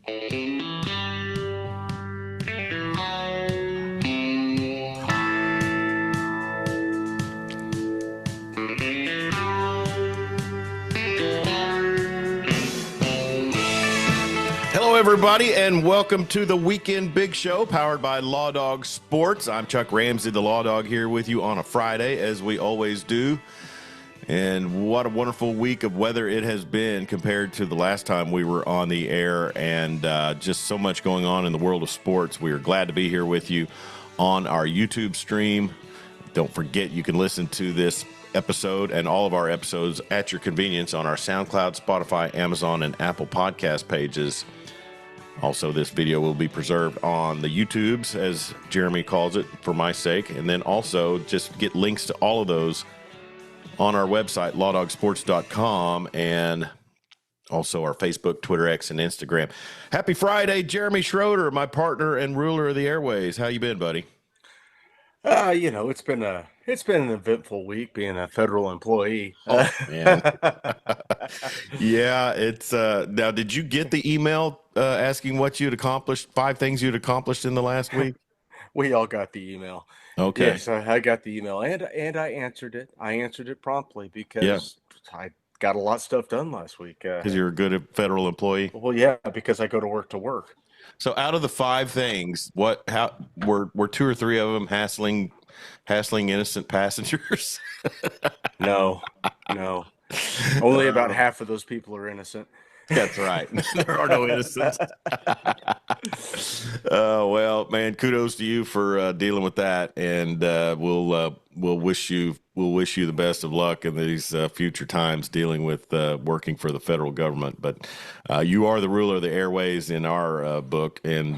Hello, everybody, and welcome to the Weekend Big Show, powered by Law Dog Sports. I'm Chuck Ramsey, the Law Dog, here with you on a Friday, as we always do. And what a wonderful week of weather it has been compared to the last time we were on the air, and just so much going on in the world of sports. We are glad to be here with you on our YouTube stream. Don't forget, you can listen to this episode and all of our episodes at your convenience on our SoundCloud, Spotify, Amazon, and Apple podcast pages. Also, this video will be preserved on the YouTubes, as Jeremy calls it, for my sake. And then also just get links to all of those on our website, lawdogsports.com, and also our Facebook, Twitter, X, and Instagram. Happy Friday, Jeremy Schroeder, my partner and ruler of the airways. How you been, buddy? It's been an eventful week being a federal employee. Oh, man. Yeah, it's now, did you get the email asking what you'd accomplished, 5 things you'd accomplished in the last week? We all got the email. Okay. Yes, I got the email and I answered it. I answered it promptly because I got a lot of stuff done last week. Because you're a good federal employee? Well, yeah, because I go to work to work. So out of the 5 things, how were 2 or 3 of them hassling innocent passengers? No. Only about half of those people are innocent. That's right. There are no innocents. Well, man, kudos to you for dealing with that, and we'll wish you the best of luck in these future times dealing with working for the federal government. But you are the ruler of the airways in our book, and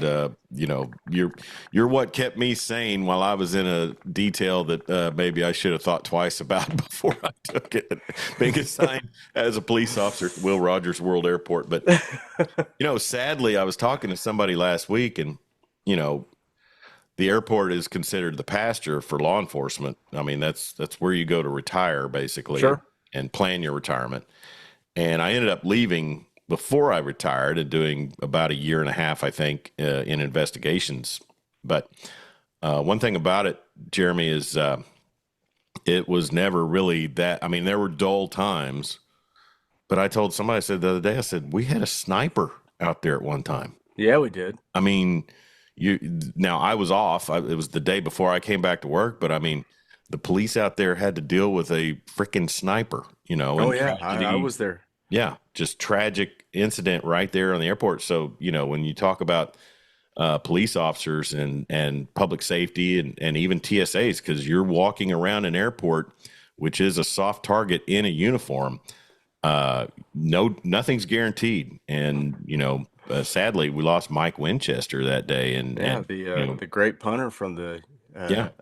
you're what kept me sane while I was in a detail that maybe I should have thought twice about before I took it. Being assigned as a police officer at Will Rogers World Airport, but sadly, I was talking to somebody last week, and the airport is considered the pasture for law enforcement. I mean, that's where you go to retire, basically, sure, and plan your retirement. And I ended up leaving before I retired and doing about a year and a half, I think, in investigations. But one thing about it, Jeremy, is it was never really that. I mean, there were dull times, but I told somebody, I said the other day, I said, we had a sniper out there at one time. Yeah, we did. I mean, now I was off. It was the day before I came back to work, but I mean, the police out there had to deal with a freaking sniper, Oh, yeah, I was there. Yeah, just tragic incident right there on the airport. So, when you talk about police officers and public safety and even TSAs, because you're walking around an airport, which is a soft target in a uniform, nothing's guaranteed. And, sadly, we lost Mike Winchester that day. And the great punter from the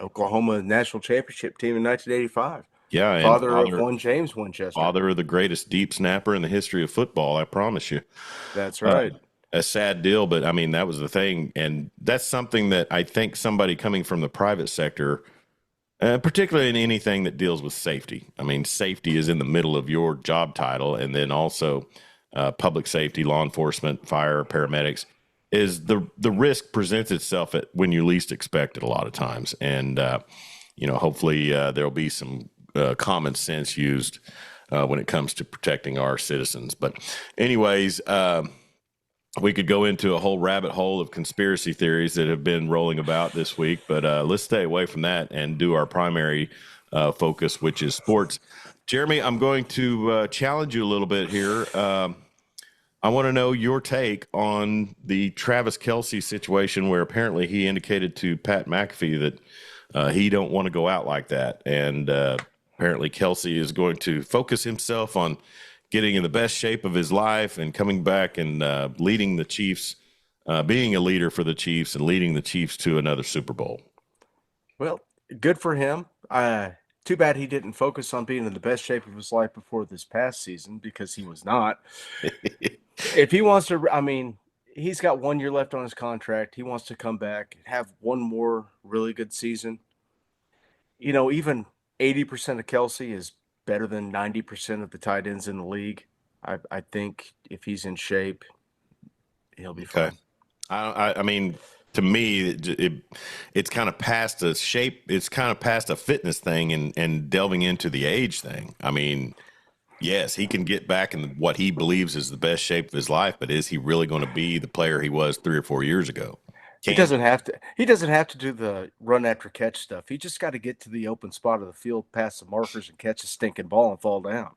Oklahoma National Championship team in 1985. Yeah, father of one James Winchester. Father of the greatest deep snapper in the history of football, I promise you. That's right. A sad deal, but I mean, that was the thing. And that's something that I think somebody coming from the private sector, particularly in anything that deals with safety. I mean, safety is in the middle of your job title, and then also public safety, law enforcement, fire, paramedics, is the risk presents itself when you least expect it a lot of times. And, hopefully there'll be some common sense used when it comes to protecting our citizens. But anyways, we could go into a whole rabbit hole of conspiracy theories that have been rolling about this week, but let's stay away from that and do our primary focus, which is sports. Jeremy, I'm going to challenge you a little bit here. I want to know your take on the Travis Kelce situation, where apparently he indicated to Pat McAfee that he don't want to go out like that. And apparently Kelce is going to focus himself on getting in the best shape of his life and coming back and leading the Chiefs, being a leader for the Chiefs and leading the Chiefs to another Super Bowl. Well, good for him. Too bad he didn't focus on being in the best shape of his life before this past season, because he was not. If he wants to, I mean, he's got 1 year left on his contract. He wants to come back and have one more really good season. Even 80% of Kelce is better than 90% of the tight ends in the league. I think if he's in shape, He'll be Okay. fine. I mean, to me, it's kind of past a shape. It's kind of past a fitness thing and delving into the age thing. I mean, yes, he can get back in what he believes is the best shape of his life, but is he really going to be the player he was 3 or 4 years ago? He Can doesn't have to. He doesn't have to do the run after catch stuff. He just got to get to the open spot of the field, pass the markers, and catch a stinking ball and fall down.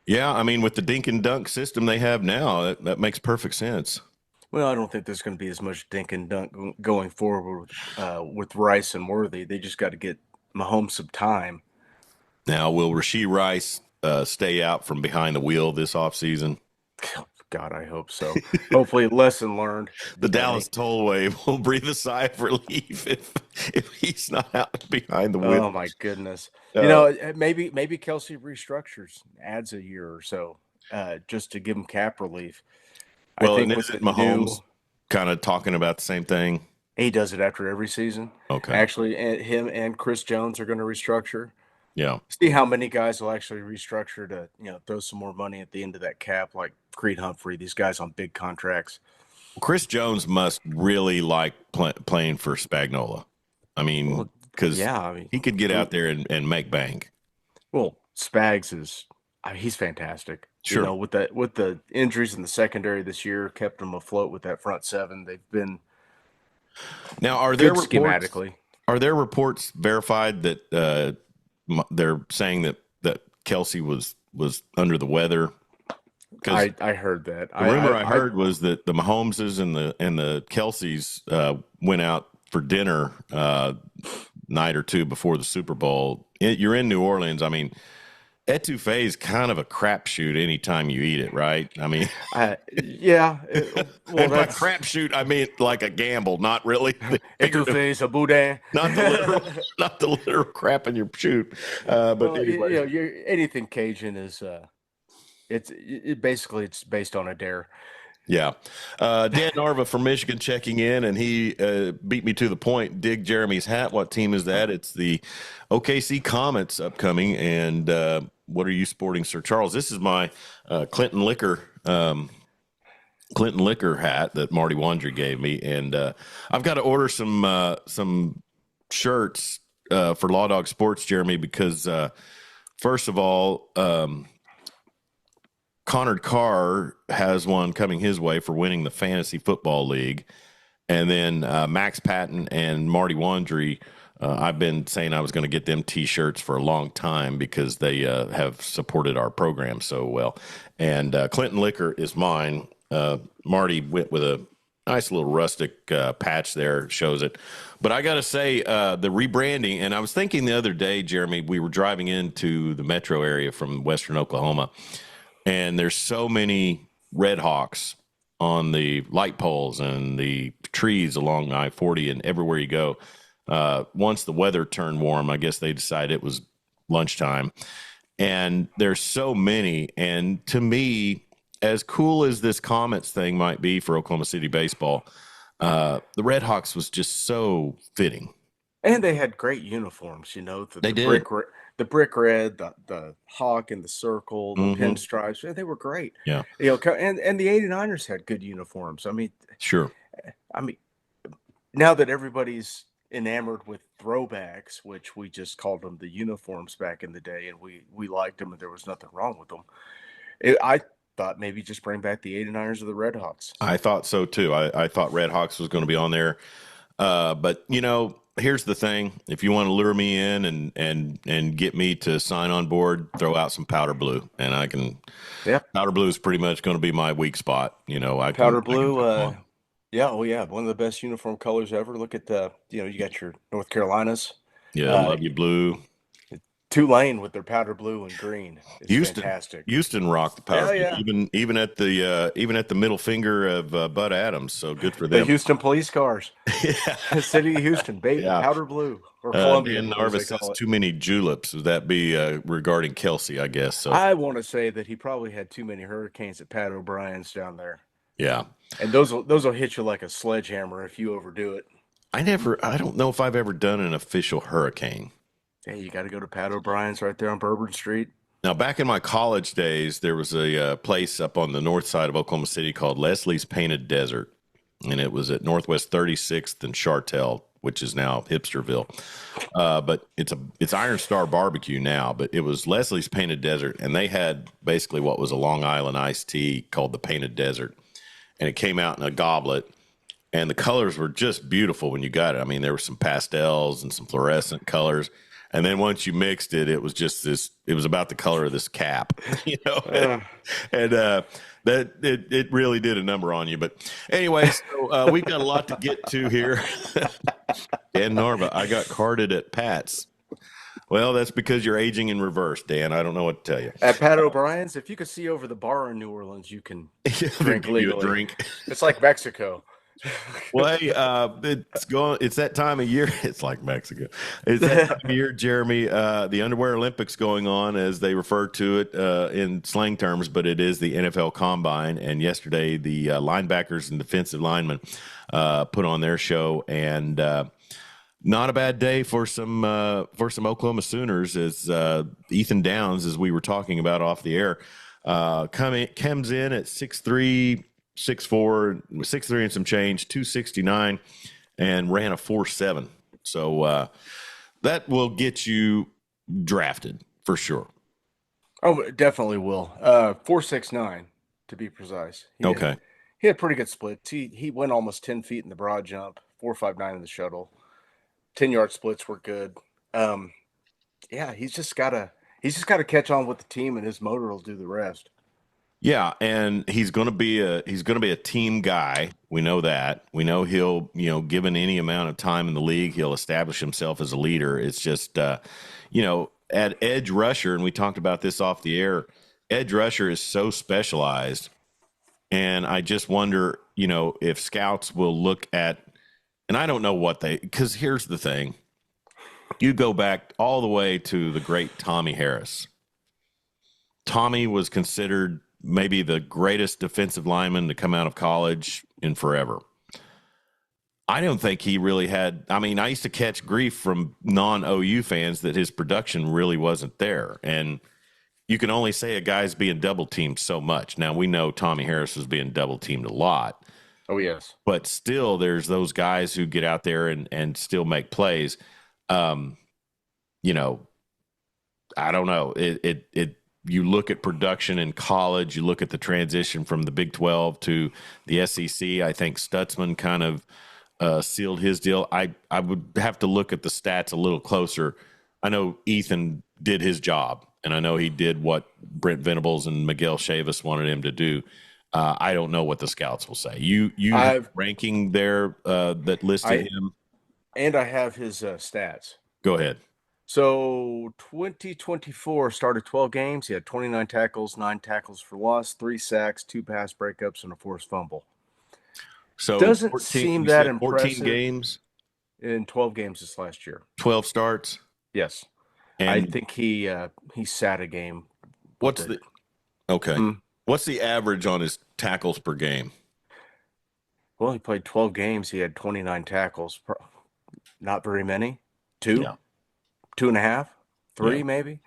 Yeah, I mean, with the dink and dunk system they have now, that makes perfect sense. Well, I don't think there's going to be as much dink and dunk going forward with Rice and Worthy. They just got to get Mahomes some time. Now, will Rasheed Rice stay out from behind the wheel this offseason? God, I hope so. Hopefully, lesson learned. The Dallas Tollway will breathe a sigh of relief if he's not out behind the wheel. Oh my goodness! Uh, Maybe Kelsey restructures, adds a year or so, just to give him cap relief. I well, and think with is it the Mahomes kind of talking about the same thing? he does it after every season. Okay. Actually, him and Chris Jones are going to restructure. Yeah. See how many guys will actually restructure to throw some more money at the end of that cap, like Creed Humphrey. These guys on big contracts. Chris Jones must really like playing for Spagnola. I mean, Well, because yeah, I mean, he could get out there and make bank. well, Spags is, I mean, he's fantastic. Sure. With the injuries in the secondary this year, kept them afloat with that front seven. They've been Now, are there good reports? schematically. Are there reports verified that they're saying that Kelsey was under the weather? Because I heard that. the rumor I heard was that the Mahomeses and the Kelseys went out for dinner night or two before the Super Bowl. You're in New Orleans. I mean, etouffee is kind of a crapshoot anytime you eat it, right? I mean, yeah. Well, and by that's crapshoot, I mean like a gamble, not really. etouffee, a boudin. Not the literal, not the literal crap in your shoot. But Well, anyway, anything Cajun is basically it's based on a dare. yeah. Dan Narva from Michigan checking in, and he beat me to the point. Dig Jeremy's hat. What team is that? It's the OKC Comets upcoming. And what are you sporting, Sir Charles? This is my Clinton Liquor hat that Marty Wandry gave me, and I've got to order some shirts for Law Dog Sports, Jeremy, because first of all, Connor Carr has one coming his way for winning the Fantasy Football League. And then Max Patton and Marty Wandry, I've been saying I was going to get them T-shirts for a long time because they have supported our program so well. And Clinton Liquor is mine. Marty went with a nice little rustic patch there, shows it. But I got to say, the rebranding, and I was thinking the other day, Jeremy, we were driving into the metro area from western Oklahoma, and there's so many Red Hawks on the light poles and the trees along I-40 and everywhere you go. Once the weather turned warm, I guess they decided it was lunchtime. And there's so many. And to me, as cool as this Comets thing might be for Oklahoma City baseball, the Red Hawks was just so fitting. And they had great uniforms, They did. The brick red, the hawk in the circle, the Mm-hmm. pinstripes. They were great. Yeah, And the 89ers had good uniforms. sure. I mean, now that everybody's enamored with throwbacks, which we just called them the uniforms back in the day, and we liked them, and there was nothing wrong with them. I thought maybe just bring back the 89ers of the Red Hawks. I thought so too. I thought Red Hawks was going to be on there. But here's the thing: if you want to lure me in and get me to sign on board, throw out some powder blue, and I can. Yeah, Powder blue is pretty much going to be my weak spot. powder blue. Yeah, oh yeah, one of the best uniform colors ever. Look at you got your North Carolinas. Yeah, love you blue. Tulane with their powder blue and green. It's fantastic. Houston rocked the powder, Yeah. even at the middle finger of Bud Adams. So good for The them. Houston police cars. Yeah. The city of Houston, baby, Yeah. powder blue or Columbia. Dan as Narva they says call it. too many juleps. Would that be regarding Kelsey? I guess so. I want to say that he probably had too many hurricanes at Pat O'Brien's down there, Yeah. and those will hit you like a sledgehammer if you overdo it. I don't know if I've ever done an official hurricane. Hey, you got to go to Pat O'Brien's right there on Bourbon Street. Now, back in my college days, there was a place up on the north side of Oklahoma City called Leslie's Painted Desert. and it was at Northwest 36th and Chartel, which is now Hipsterville. But it's Iron Star Barbecue now, but it was Leslie's Painted Desert, and they had basically what was a Long Island iced tea called the Painted Desert, and it came out in a goblet, and the colors were just beautiful when you got it. I mean, there were some pastels and some fluorescent colors. And then once you mixed it, it was just this, it was about the color of this cap, you know, and that it really did a number on you. But anyway, so we've got a lot to get to here. Dan Narva, I got carded at Pat's. Well, that's because you're aging in reverse, Dan. I don't know what to tell you. At Pat O'Brien's, if you could see over the bar in New Orleans, you can drink legally. Drink. It's like Mexico. Well, hey, it's that time of year. It's like Mexico. It's that time of year, Jeremy. The Underwear Olympics going on, as they refer to it in slang terms, but it is the NFL Combine. And yesterday, the linebackers and defensive linemen put on their show, and not a bad day for some Oklahoma Sooners. As Ethan Downs, as we were talking about off the air, comes in at 6'3". 6'4", 6'3" and some change, 269, and ran a 4.7. So that will get you drafted for sure. Oh, it definitely will. 4.69 to be precise. He had pretty good splits. He went almost 10 feet in the broad jump, 4.59 in the shuttle. 10-yard splits were good. Yeah, he's just gotta catch on with the team, and his motor will do the rest. Yeah, and he's going to be a team guy. We know that. We know he'll, given any amount of time in the league, he'll establish himself as a leader. It's just, at edge rusher, and we talked about this off the air, edge rusher is so specialized, and I just wonder, if scouts will look at, and I don't know because here's the thing. You go back all the way to the great Tommy Harris. Tommy was considered maybe the greatest defensive lineman to come out of college in forever. I don't think he really had. I mean, I used to catch grief from non-OU fans that his production really wasn't there. And you can only say a guy's being double teamed so much. Now, we know Tommy Harris was being double teamed a lot. Oh, yes. But still, there's those guys who get out there and still make plays. I don't know. You look at production in college, you look at the transition from the Big 12 to the SEC. I think Stutzman kind of sealed his deal. I would have to look at the stats a little closer. I know Ethan did his job, and I know he did what Brent Venables and Miguel Chavis wanted him to do. I don't know what the scouts will say. You have ranking there that listed him? And I have his stats. Go ahead. So 2024 started 12 games. He had 29 tackles, 9 tackles for loss, 3 sacks, 2 pass breakups, and a forced fumble. So doesn't seem that impressive. 14 games in 12 games this last year. 12 starts. Yes, and I think he sat a game. What's the average on his tackles per game? Well, he played 12 games. He had 29 tackles. Not very many. 2. Yeah. 2.5, 3 maybe.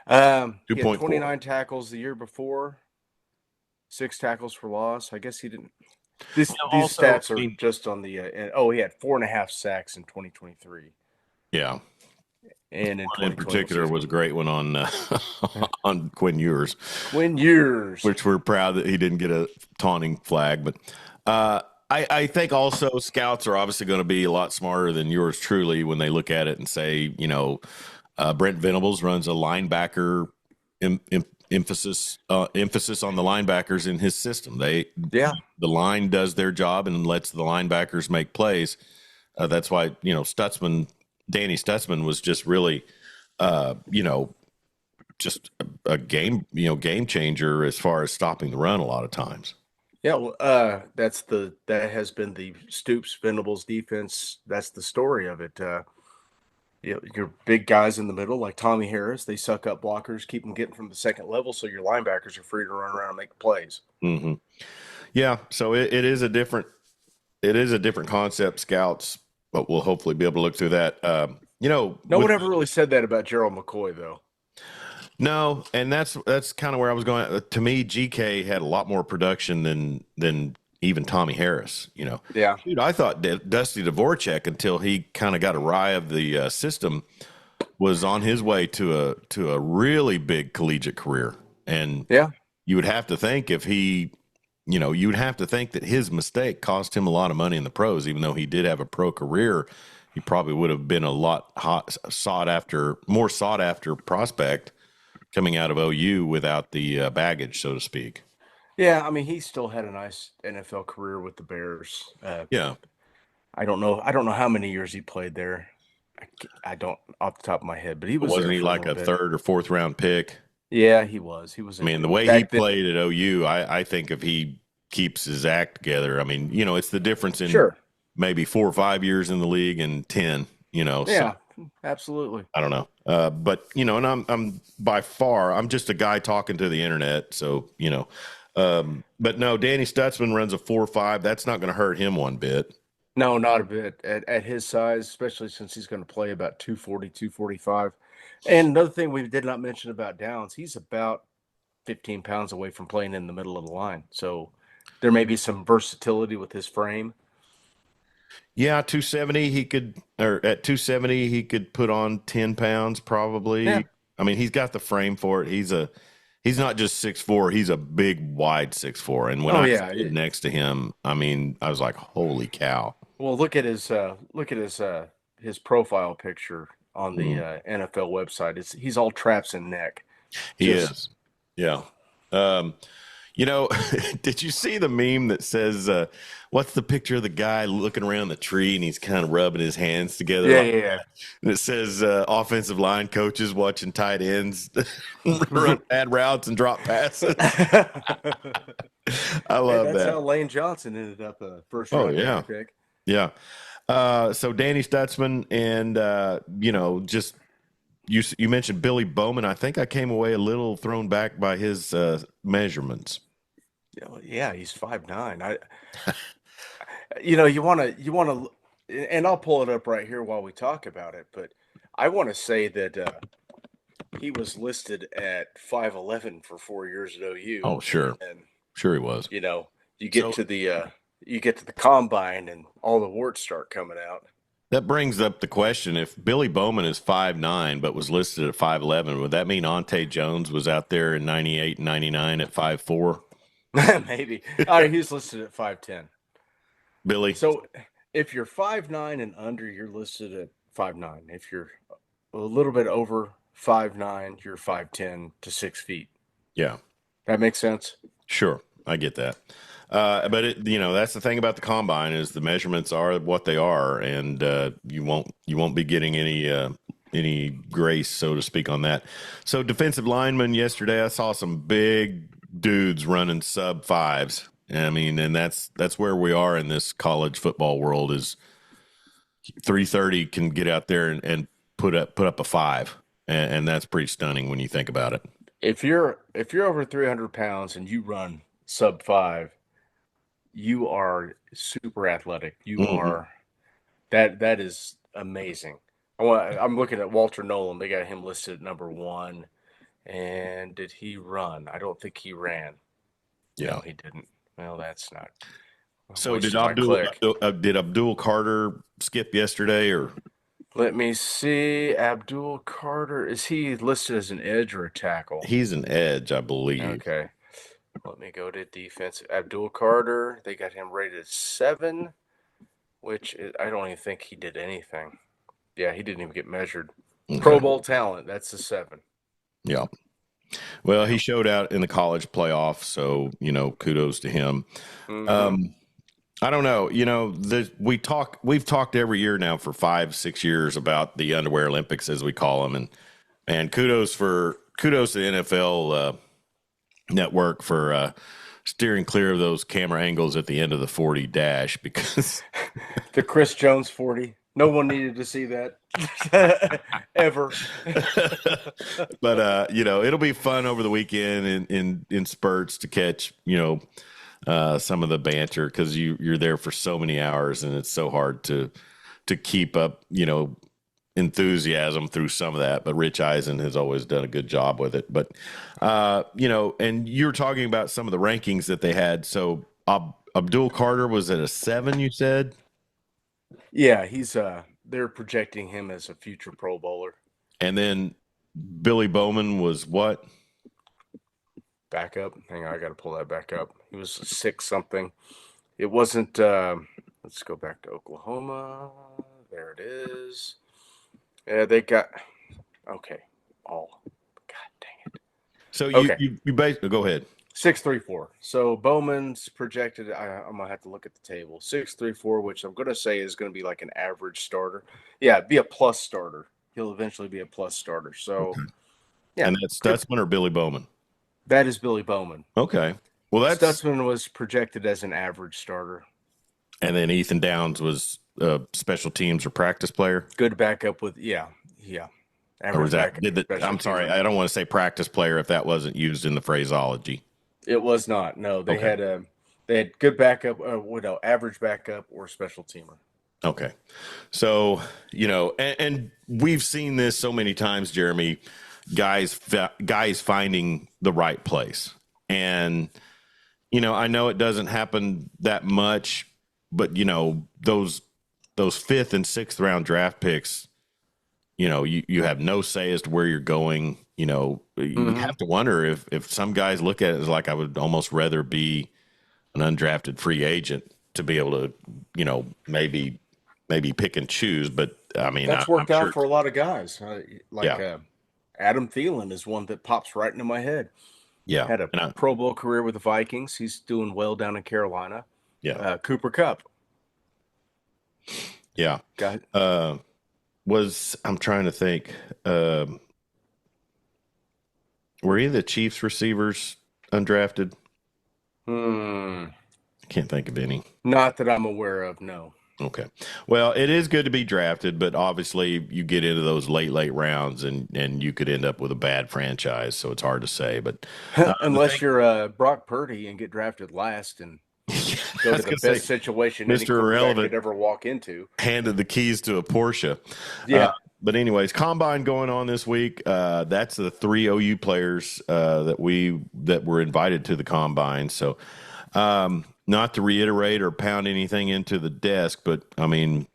He had 29 tackles the year before, 6 tackles for loss. I guess he didn't. These stats are just on the. He had 4.5 sacks in 2023. Yeah, and in particular was a great one on on Quinn Ewers. Quinn Ewers, which we're proud that he didn't get a taunting flag, but. I think also scouts are obviously going to be a lot smarter than yours truly when they look at it and say, Brent Venables runs a linebacker emphasis on the linebackers in his system. The line does their job and lets the linebackers make plays. That's why, Danny Stutzman was just really, just a game changer as far as stopping the run a lot of times. Yeah, well, that has been the Stoops Venables defense. That's the story of it. Your big guys in the middle, like Tommy Harris, they suck up blockers, keep them getting from the second level, so your linebackers are free to run around and make plays. Mm-hmm. Yeah, so it is a different concept, scouts, but we'll hopefully be able to look through that. No one ever really said that about Gerald McCoy, though. No, and that's kind of where I was going. To me, GK had a lot more production than even Tommy Harris. You know, Yeah. dude, I thought Dusty Dvorak, until he kind of got awry of the system, was on his way to a really big collegiate career. And Yeah. you would have to think if he, you know, you would have to think that his mistake cost him a lot of money in the pros, even though he did have a pro career. He probably would have been a lot more sought after prospect coming out of OU without the baggage, so to speak. Yeah. I mean, he still had a nice NFL career with the Bears. Yeah. I don't know. I don't know how many years he played there. I don't off the top of my head, but he was Wasn't there he for a like little a bit. third or fourth round pick? Yeah, he was. He was I mean, the way he back then. played at OU, I think if he keeps his act together, I mean, you know, it's the difference in Sure. maybe 4 or 5 years in the league and 10, you know, so Yeah, absolutely. I don't know. But you know, and I'm by far, I'm just a guy talking to the internet. So, you know, but no, Danny Stutzman runs a 4.5. That's not going to hurt him one bit. No, not a bit at his size, especially since he's going to play about 240, 245. And another thing we did not mention about Downs, he's about 15 pounds away from playing in the middle of the line. So there may be some versatility with his frame. Yeah, 270, or at 270, he could put on 10 pounds Yeah. probably. I mean, he's got the frame for it. He's not just 6'4", he's a big, wide 6'4". And when Oh I yeah. stood next to him, I mean, I was like, holy cow. Well, look at his profile picture on the Mhm. NFL website. He's all traps and neck. He Just is. Yeah. Um, you know, did you see the meme that says, what's the picture of the guy looking around the tree and he's kind of rubbing his hands together? yeah, Like, yeah, and it says, offensive line coaches watching tight ends run bad routes and drop passes. yeah. I Hey, love that's that. how Lane Johnson ended up a first Oh, round yeah. draft pick. Yeah. So Danny Stutzman and, you know, just you mentioned Billy Bowman. I think I came away a little thrown back by his measurements. Yeah, he's 5'9". You want to, and I'll pull it up right here while we talk about it. But I want to say that he was listed at 5'11" for 4 years at OU, Oh, sure. and Sure he was. you know, you get So to the combine and all the warts start coming out. that brings up the question: if Billy Bowman is 5'9", but was listed at 5'11", would that mean Ante Jones was out there in 98 and 99 at 5'4"? Maybe. All right, he's listed at 5'10". Billy? So if you're 5'9" and under, you're listed at 5'9". If you're a little bit over 5'9", you're 5'10" to 6 feet. Yeah, That makes sense. sure. I get that. But you know, that's the thing about the combine is the measurements are what they are, and you won't be getting any grace, so to speak, on that. So defensive lineman yesterday, I saw some big dudes running sub fives. I mean, and that's where we are in this college football world. Is 330 can get out there and put up a five, and that's pretty stunning when you think about it. If you're over 300 pounds and you run sub 5, you are super athletic. You Hmm. are that is amazing. I'm looking at Walter Nolan. They got him listed at number 1. And did he run? I don't think he ran. Yeah. No, he didn't. Well, that's not. I So did wasted my click. Abdul Carter skip yesterday, or Let me see. Abdul Carter. Is he listed as an edge or a tackle? he's an edge, I believe. Okay. Let me go to defense. Abdul Carter. They got him rated at 7, I don't even think he did anything. Yeah, he didn't even get measured. Pro Okay. Bowl talent. That's the 7. Yeah. Well, he showed out in the college playoff, so you know, kudos to him. Mm-hmm. Um, I don't know. You know, we've talked every year now for 5, 6 years about the underwear Olympics, as we call them, and kudos to the NFL network for steering clear of those camera angles at the end of the 40 dash because The Chris Jones 40. No one needed to see that ever. but you know, it'll be fun over the weekend in spurts to catch, you know, some of the banter because you're there for so many hours and it's so hard to keep up, you know, enthusiasm through some of that. But Rich Eisen has always done a good job with it. But you know, and you're talking about some of the rankings that they had. So Abdul Carter was at a 7, you said? Yeah, he's they're projecting him as a future Pro Bowler. And then Billy Bowman was what? Backup. Hang on, I got to pull that back up. He was 6 something. It wasn't. Let's go back to Oklahoma. There it is. Yeah, they got. Okay. All. God dang it. So Okay. you basically go ahead. 6'3", 4". So Bowman's projected. I'm gonna have to look at the table. 6'3", 4", which I'm gonna say is gonna be like an average starter. Yeah, be a plus starter. He'll eventually be a plus starter. So, Okay. yeah, And that's Stutzman or Billy Bowman? that is Billy Bowman. Okay. Well, that's Stutzman was projected as an average starter. And then Ethan Downs was special teams or practice player. Good backup with Or was that? I'm sorry, team. I don't want to say practice player if that wasn't used in the phraseology. It was not. No, they Okay. had good backup, average backup or special teamer. Okay. So, and we've seen this so many times, Jeremy, guys finding the right place. And, I know it doesn't happen that much, but, those 5th and 6th round draft picks, you have no say as to where you're going. You have to wonder if some guys look at it as like, I would almost rather be an undrafted free agent to be able to, maybe pick and choose. But I mean, that's worked out for a lot of guys. Adam Thielen is one that pops right into my head. Yeah. Had a Pro Bowl career with the Vikings. He's doing well down in Carolina. Yeah. Cooper Kupp. Yeah. I'm trying to think. Were any of the Chiefs receivers undrafted? I can't think of any. Not that I'm aware of, no. Okay. Well, it is good to be drafted, but obviously you get into those late rounds and you could end up with a bad franchise, so it's hard to say. But unless you're Brock Purdy and get drafted last and go to the best situation any quarterback could ever walk into. Handed the keys to a Porsche. Yeah. But anyways, combine going on this week. That's the 3 OU players that were invited to the combine. So not to reiterate or pound anything into the desk, but I mean,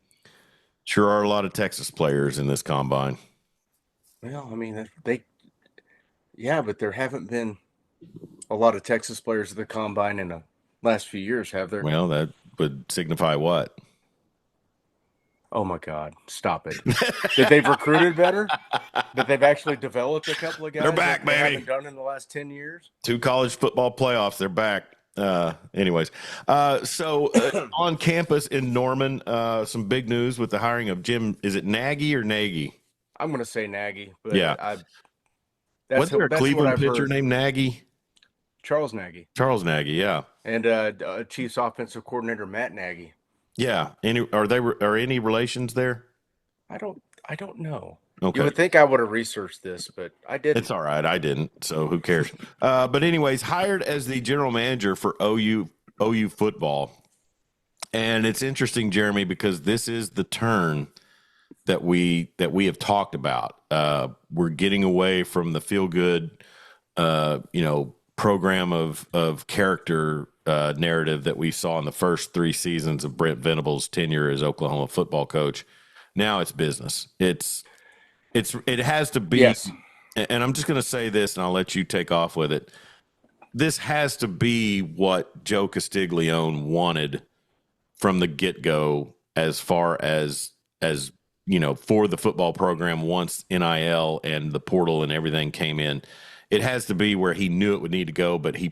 sure are a lot of Texas players in this combine. Well, I mean, but there haven't been a lot of Texas players at the combine in the last few years, have there? Well, that would signify what? Oh my God! Stop it! That they've recruited better? That they've actually developed a couple of guys? They're back, they baby. Haven't done in the last 10 years. 2 college football playoffs. They're back. Anyways, so on campus in Norman, some big news with the hiring of Jim. Is it Nagy or Nagy? I'm going to say Nagy, but yeah. Was there a Cleveland pitcher named Nagy? Charles Nagy. Charles Nagy, yeah. And Chiefs offensive coordinator Matt Nagy. Yeah. Are any relations there? I don't know. Okay. You would think I would have researched this, but I didn't. It's all right. I didn't. So who cares? But anyways, hired as the general manager for OU football. And it's interesting, Jeremy, because this is the turn that we have talked about. We're getting away from the feel good, program of character narrative that we saw in the first 3 seasons of Brent Venables' tenure as Oklahoma football coach. Now it's business. It has to be, yes. And I'm just going to say this, and I'll let you take off with it. This has to be what Joe Castiglione wanted from the get-go, as far as for the football program once NIL and the portal and everything came in. It has to be where he knew it would need to go, but he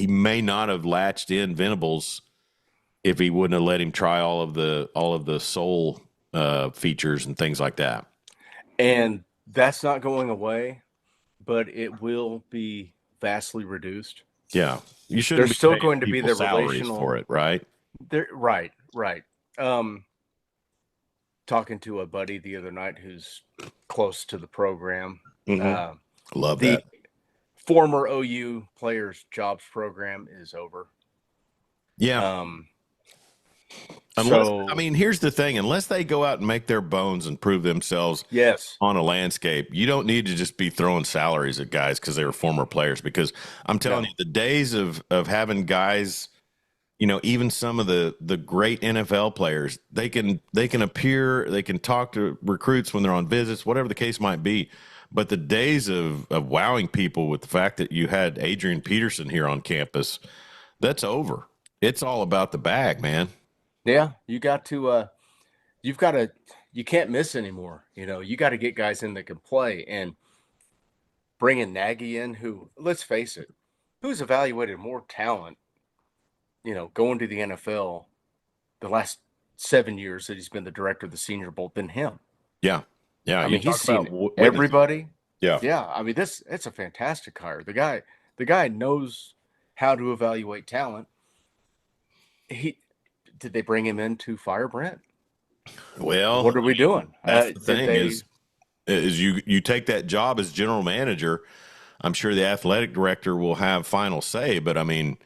may not have latched in Venables if he wouldn't have let him try all of the soul features and things like that. And that's not going away, but it will be vastly reduced. Yeah, you should. There's still going to be the relational for it, right? Right. Talking to a buddy the other night who's close to the program. Mm-hmm. Love that. Former OU players' jobs program is over. Yeah. Here's the thing. Unless they go out and make their bones and prove themselves on a landscape, you don't need to just be throwing salaries at guys because they were former players. Because I'm telling you, the days of having guys even some of the great NFL players, they can appear, they can talk to recruits when they're on visits, whatever the case might be. But the days of wowing people with the fact that you had Adrian Peterson here on campus, that's over. It's all about the bag, man. Yeah, you've got to, you can't miss anymore. You got to get guys in that can play, and bringing Nagy in, who, let's face it, who's evaluated more talent, going to the NFL the last 7 years that he's been the director of the Senior Bowl than him. Yeah, yeah. I You mean, he's talk about seen witness. everybody. Yeah, Yeah, I mean, it's a fantastic hire. The guy knows how to evaluate talent. He Did they bring him in to fire Brent? well, What are we doing? that's the Did thing they? is you take that job as general manager. I'm sure the athletic director will have final say, but I mean,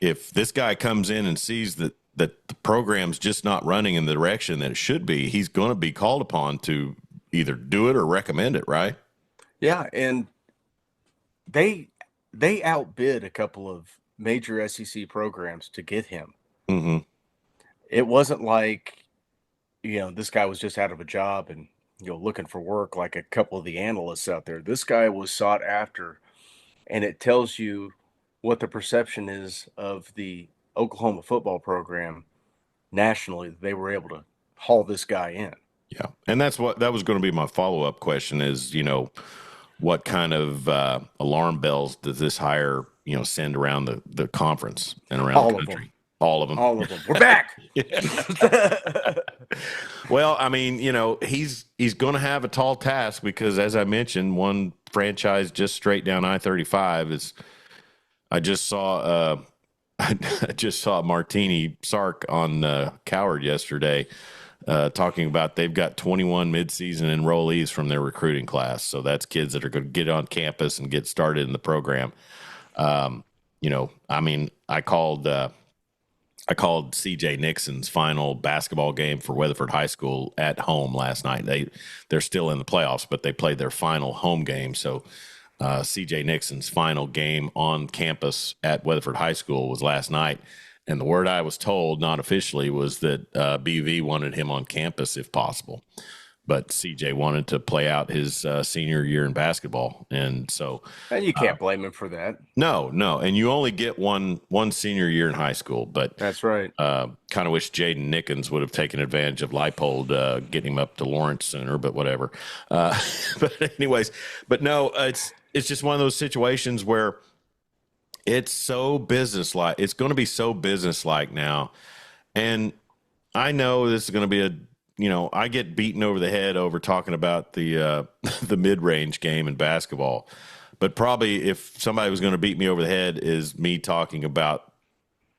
if this guy comes in and sees that the program's just not running in the direction that it should be, he's going to be called upon to either do it or recommend it, right? Yeah, and they they outbid a couple of major SEC programs to get him. Mm-hmm. It wasn't like, this guy was just out of a job and, looking for work like a couple of the analysts out there. This guy was sought after, and it tells you what the perception is of the Oklahoma football program nationally. That they were able to haul this guy in. Yeah, and that was going to be my follow up question is, what kind of alarm bells does this hire, send around the conference and around All the of them. country? All of them. All of them. We're back. Well, I mean, he's going to have a tall task because, as I mentioned, one franchise just straight down I-35 is. I just saw I just saw Martini Sark on Coward yesterday talking about they've got 21 midseason enrollees from their recruiting class. So that's kids that are going to get on campus and get started in the program. I mean, I called CJ Nixon's final basketball game for Weatherford High School at home last night. They're still in the playoffs, but they played their final home game. So CJ Nixon's final game on campus at Weatherford High School was last night. And the word I was told, not officially, was that BV wanted him on campus if possible. But CJ wanted to play out his senior year in basketball. And so And you can't blame him for that. no. And you only get one senior year in high school. But That's right. kind of wish Jaden Nickens would have taken advantage of Leipold getting him up to Lawrence sooner, but whatever. But anyways, but no, it's just one of those situations where it's so businesslike. It's going to be so businesslike now. And I know this is going to be I get beaten over the head over talking about the the mid-range game in basketball. But probably if somebody was going to beat me over the head is me talking about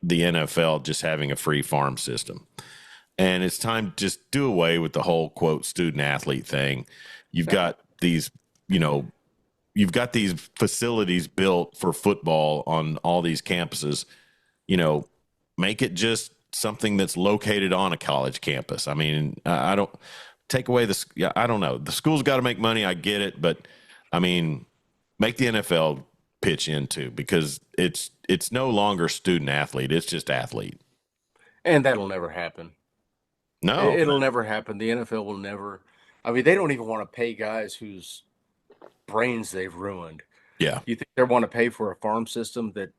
the NFL just having a free farm system. And it's time to just do away with the whole quote student athlete thing. You've got these, you've got these facilities built for football on all these campuses, make it just something that's located on a college campus. I mean, I don't take away this. Yeah, I don't know. The school's got to make money. I get it. But I mean, make the NFL pitch into because it's no longer student athlete. It's just athlete. And that'll never happen. No, It'll never happen. The NFL will never. I mean, they don't even want to pay guys whose brains they've ruined. yeah. You think they want to pay for a farm system that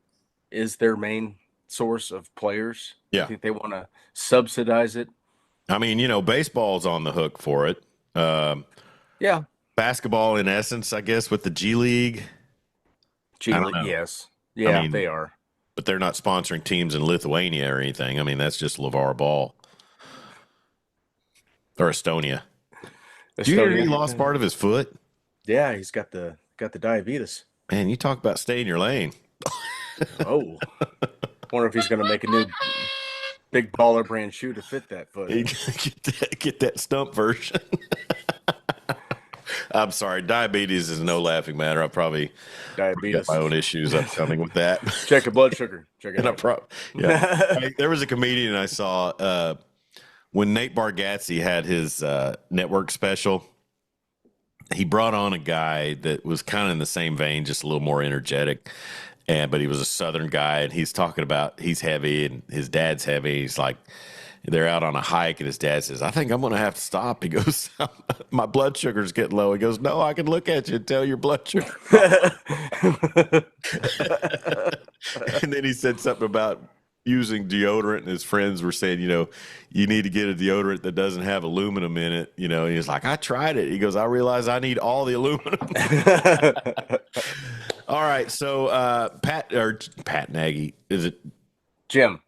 is their main source of players? Yeah. You think they want to subsidize it? I mean, baseball's on the hook for it. Yeah. Basketball, in essence, I guess, with the G League. I don't know. Yes. Yeah, I mean, they are. But they're not sponsoring teams in Lithuania or anything. I mean, that's just LeVar Ball or Estonia. Do you hear he lost part of his foot? Yeah, he's got the diabetes. Man, you talk about stay in your lane. Oh. Wonder if he's going to make a new big baller brand shoe to fit that foot. Get that stump version. I'm sorry. Diabetes is no laughing matter. I probably got my own issues upcoming with that. Check your blood sugar. Check it out. There was a comedian I saw when Nate Bargatze had his network special. He brought on a guy that was kind of in the same vein, just a little more energetic. but he was a Southern guy, and he's talking about he's heavy and his dad's heavy. He's like, they're out on a hike, and his dad says, "I think I'm going to have to stop." He goes, "My blood sugar's getting low." He goes, "No, I can look at you and tell your blood sugar." And then he said something about using deodorant, and his friends were saying, you need to get a deodorant that doesn't have aluminum in it. And he's like, "I tried it." He goes, "I realize I need all the aluminum." All right, so Pat Nagy, is it Jim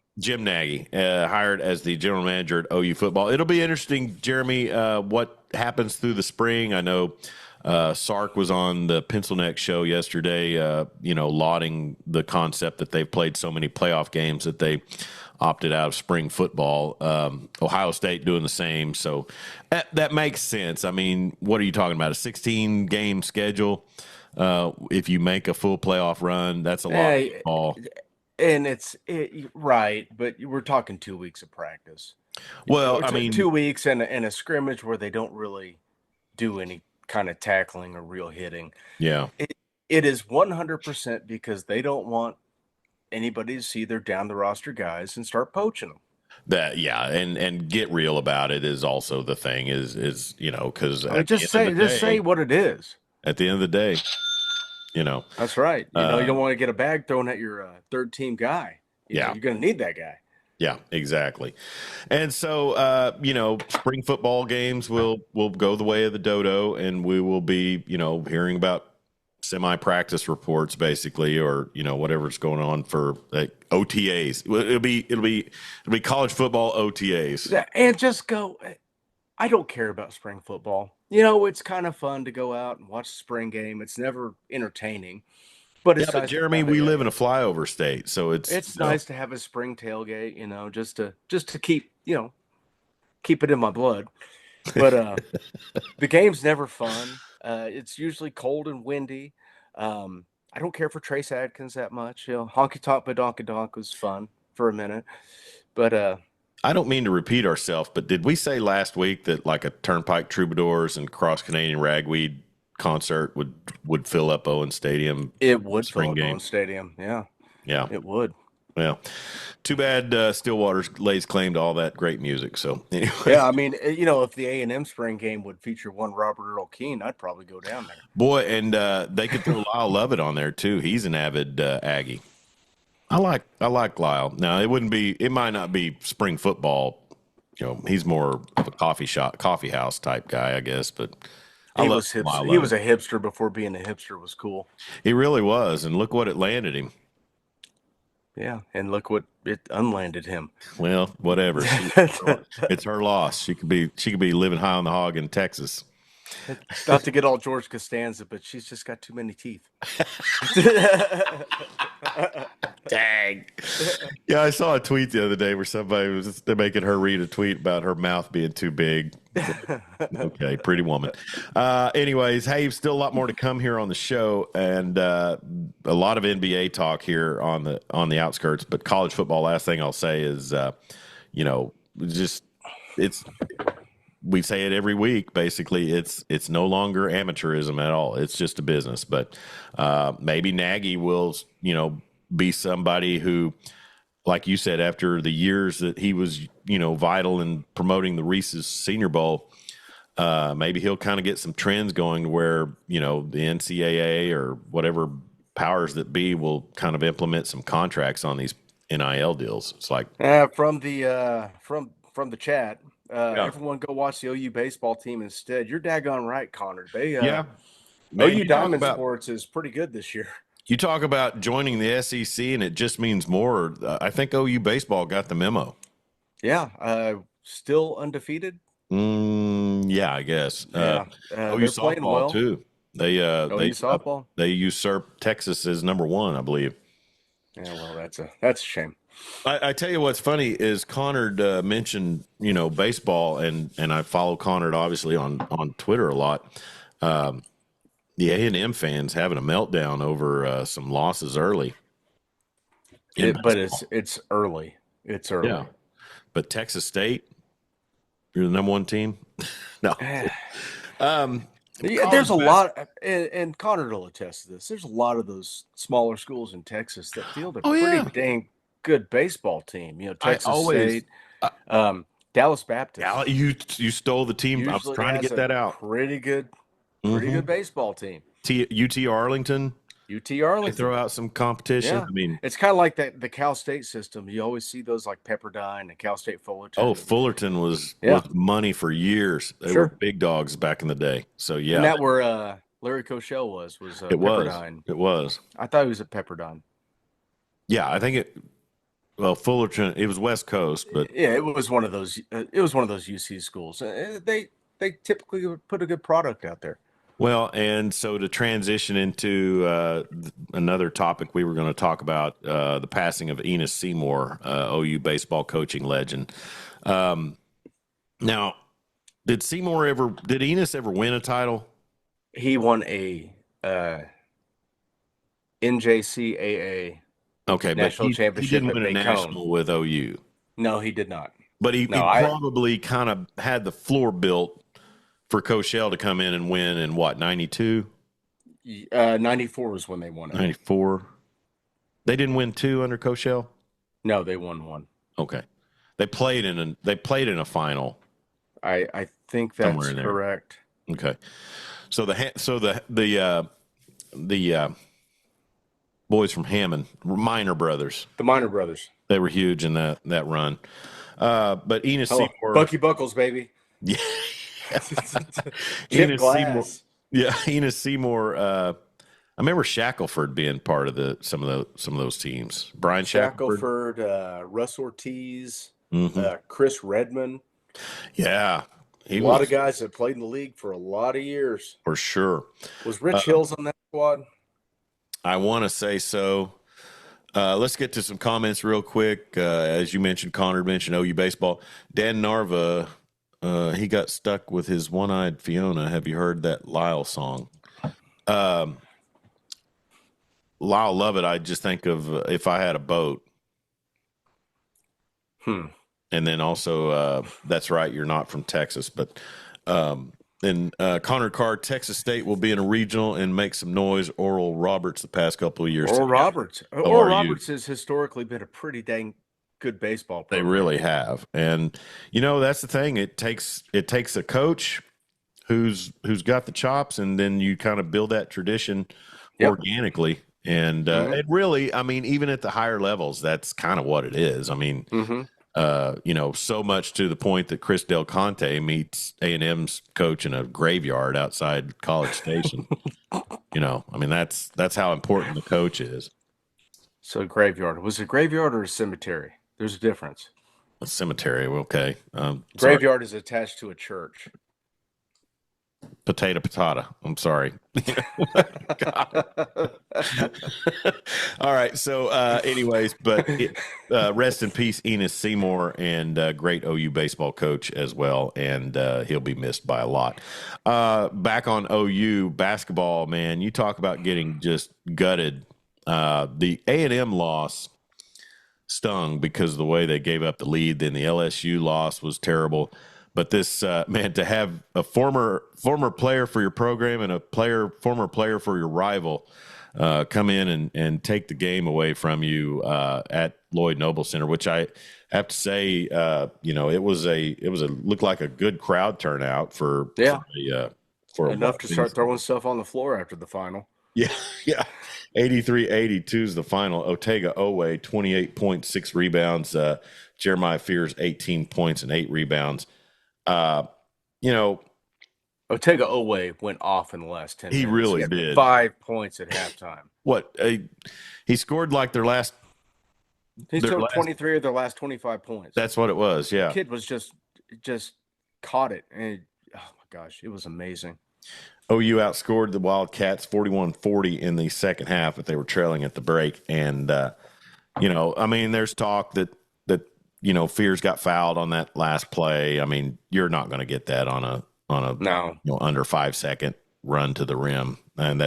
Nagy, hired as the general manager at OU football? It'll be interesting, Jeremy, what happens through the spring. I know Sark was on the Pencil Neck show yesterday, lauding the concept that they've played so many playoff games that they opted out of spring football. Ohio State doing the same. So that makes sense. I mean, what are you talking about? A 16-game schedule? If you make a full playoff run, that's a lot of ball. And right, but we're talking 2 weeks of practice. Well, I mean, 2 weeks and a scrimmage where they don't really do any kind of tackling or real hitting. Yeah. It is 100% because they don't want anybody to see their down the roster guys and start poaching them. And get real about it is also the thing is because just say what it is. At the end of the day, that's right. You don't want to get a bag thrown at your third team guy. You're going to need that guy. Yeah, exactly. And so, spring football games will go the way of the dodo, and we will be, hearing about semi-practice reports, basically, or whatever's going on for OTAs. It'll be college football OTAs. And just go. I don't care about spring football. It's kind of fun to go out and watch the spring game. It's never entertaining. But it's nice, Jeremy, we live in a flyover state, so it's nice to have a spring tailgate, just to keep keep it in my blood. But the game's never fun. It's usually cold and windy. I don't care for Trace Adkins that much. Honky Tonk Badonka Donk was fun for a minute, but I don't mean to repeat ourselves, but did we say last week that like a Turnpike Troubadours and Cross Canadian Ragweed concert would fill up Owen Stadium? It would fill up Owen Stadium. Yeah, it would. Well, too bad Stillwater lays claim to all that great music. So anyway, I mean, if the A&M spring game would feature one Robert Earl Keen, I'd probably go down there. Boy, and they could throw Lyle Lovett on there too. He's an avid Aggie. I like Lyle. Now it might not be spring football. He's more of a coffee house type guy, I guess. But he was a hipster before being a hipster was cool. He really was, and look what it landed him. Yeah, and look what it unlanded him. Well, whatever. It's her loss. She could be living high on the hog in Texas. Not to get all George Costanza, but she's just got too many teeth. Dang. Yeah, I saw a tweet the other day where they're making her read a tweet about her mouth being too big. Okay, pretty woman. Anyways, hey, still a lot more to come here on the show, and a lot of NBA talk here on the outskirts. But college football, last thing I'll say is, we say it every week. Basically, it's no longer amateurism at all. It's just a business. But maybe Nagy will, be somebody who, like you said, after the years that he was, vital in promoting the Reese's Senior Bowl, maybe he'll kind of get some trends going where, the NCAA or whatever powers that be will kind of implement some contracts on these NIL deals. It's like from the chat. Everyone go watch the OU baseball team instead. You're daggone right, Connor. OU Diamond Sports is pretty good this year. You talk about joining the SEC, and it just means more. I think OU baseball got the memo. Yeah, still undefeated. Yeah, I guess. OU softball too. They softball. They usurped Texas as number one, I believe. Yeah, well, that's a shame. I tell you what's funny is Connor mentioned baseball, and I follow Connor obviously on Twitter a lot. The A&M fans having a meltdown over some losses early. But it's early. It's early. Yeah. But Texas State, you're the number one team. No. Yeah, there's College a bas- lot, and Connor will attest to this. There's a lot of those smaller schools in Texas that field a Oh pretty yeah, dang good baseball team. I Texas always. State, Dallas Baptist You stole the team. I was usually trying to has get a that out. pretty Hmm good baseball team. UT Arlington. UT They Arlington. throw out some competition. Yeah. I mean, It's kind of like the Cal State system. You always see those like Pepperdine and Cal State oh, Fullerton. Fullerton was Yeah, money for years. They were sure. big dogs back in the day. So Isn't yeah, that where Larry Koshel was it was. Pepperdine? It was. I thought he was at Pepperdine. Yeah, I think it. Well, Fullerton. It was West Coast, but Yeah, it was one of those. It was one of those UC schools. They typically would put a good product out there. well, and so to transition into another topic we were going to talk about, the passing of Enos Seymour, OU baseball coaching legend. Um, now, did Enos ever win a title? He won a NJCAA Okay, but national he championship didn't at win a Bacone. national with OU. No, he did not. But he No, I probably kind of had the floor built for Koshel to come in and win in what, 92, 94 was when they won it. 94? They didn't win two under Koshel? No, they won one. Okay. They played in a final. I think Somewhere that's in there. correct. Okay. So the boys from Hammond, Minor brothers, The Minor Brothers. they were huge in that run. But Enos Oh, Seymour, Bucky Buckles, baby. yeah, Chip Enos Seymour, Glass. yeah, Enos Seymour. I remember Shackelford being part of some of those teams. Brian Shackelford. Shackelford, Russ Ortiz, Hmm Chris Redmond. Yeah, he A lot was of guys that played in the league for a lot of years. for sure. Was Rich Hills on that squad? I want to say so. Let's get to some comments real quick. As you mentioned, Connor mentioned OU baseball. Dan Narva, he got stuck with his one-eyed Fiona. Have you heard that Lyle song? Um, Lyle Lovett, I just think of If I Had a Boat. And then also, that's right, you're not from Texas. But then Connor Carr, Texas State will be in a regional and make some noise. Oral Roberts the past couple of years. Oral Roberts. are Oral you? Roberts has historically been a pretty dang good baseball They program. really have. And that's the thing. It takes a coach who's got the chops, and then you kind of build that tradition Yep. organically. And it really, I mean, even at the higher levels, that's kind of what it is. I mean, so much to the point that Chris Del Conte meets A&M's coach in a graveyard outside College Station. I mean, that's how important the coach is. So graveyard. Was it a graveyard or a cemetery? There's a difference. A cemetery, okay. Sorry. Graveyard is attached to a church. Potato. I'm sorry. All right. So, anyways, but rest in peace, Enos Seymour, and great OU baseball coach as well. And he'll be missed by a lot. Back on OU basketball, man, you talk about getting just gutted. The A&M loss stung because of the way they gave up the lead. Then the LSU loss was terrible. But this man, to have a former player for your program and former player for your rival come in and take the game away from you at Lloyd Noble Center, which I have to say, it looked like a good crowd turnout for enough to start throwing stuff on the floor after the final. Yeah. 83-82 is the final. Otega Owe, 28.6 rebounds. Jeremiah Fears, 18 points and 8 rebounds. Otega Owe went off in the last 10 He minutes. really had did. 5 points at halftime. What? He scored like their last. He scored 23 of their last 25 points. That's what it was. Yeah. The kid was just caught it. And oh my gosh, it was amazing. OU outscored the Wildcats 41-40 in the second half, but they were trailing at the break. And, I mean, there's talk that Fears got fouled on that last play. I mean, you're not going to get that on a No. under 5 second run to the rim. And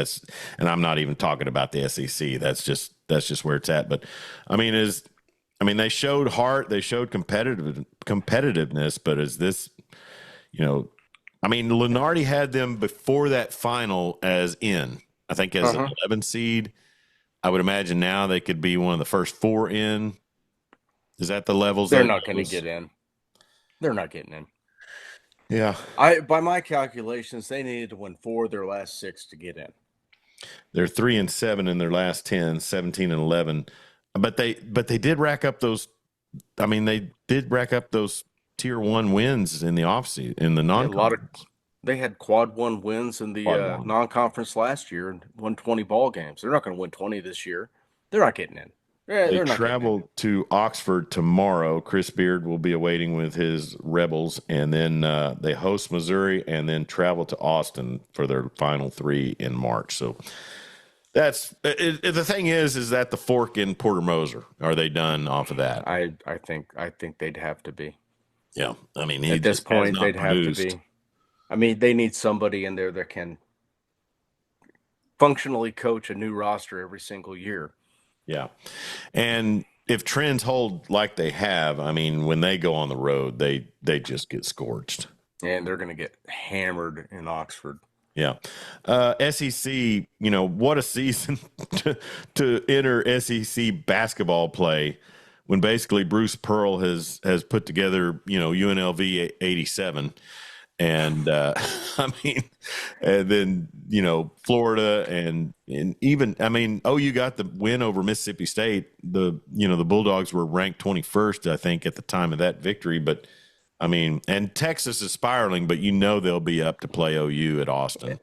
I'm not even talking about the SEC. That's just where it's at. But I mean, they showed heart, they showed competitiveness, but is this, I mean, Lenardi had them before that final as in, I think as an Uh-huh. 11 seed. I would imagine now they could be one of the first four in. Is that the levels They're that not going to goes? get in. They're not getting in. Yeah. By my calculations, they needed to win 4 of their last 6 to get in. They're 3-7 in their last 10, 17 and 11. But they did rack up those. I mean, they did rack up those tier one wins in the offseason, in the Yeah, a lot of non-conference. they had quad one wins in the Quad one. non-conference last year and won 20 ball games. They're not going to win 20 this year. They're not getting in. They They're not getting in. travel to Oxford tomorrow. Chris Beard will be awaiting with his Rebels, and then they host Missouri, and then travel to Austin for their final three in March. So that's the thing is that the Fork in Porter Moser? Are they done off of that? I think they'd have to be. Yeah, I mean he At this just has point, not they'd have to produced. be. I mean, they need somebody in there that can functionally coach a new roster every single year. Yeah, and if trends hold like they have, I mean, when they go on the road, they just get scorched. And they're going to get hammered in Oxford. Yeah. SEC, what a season to enter SEC basketball play when basically Bruce Pearl has put together, UNLV 87. And I mean, and then, Florida and even, I mean, OU got the win over Mississippi State. The Bulldogs were ranked 21st, I think, at the time of that victory. But I mean, and Texas is spiraling, but they'll be up to play OU at Austin.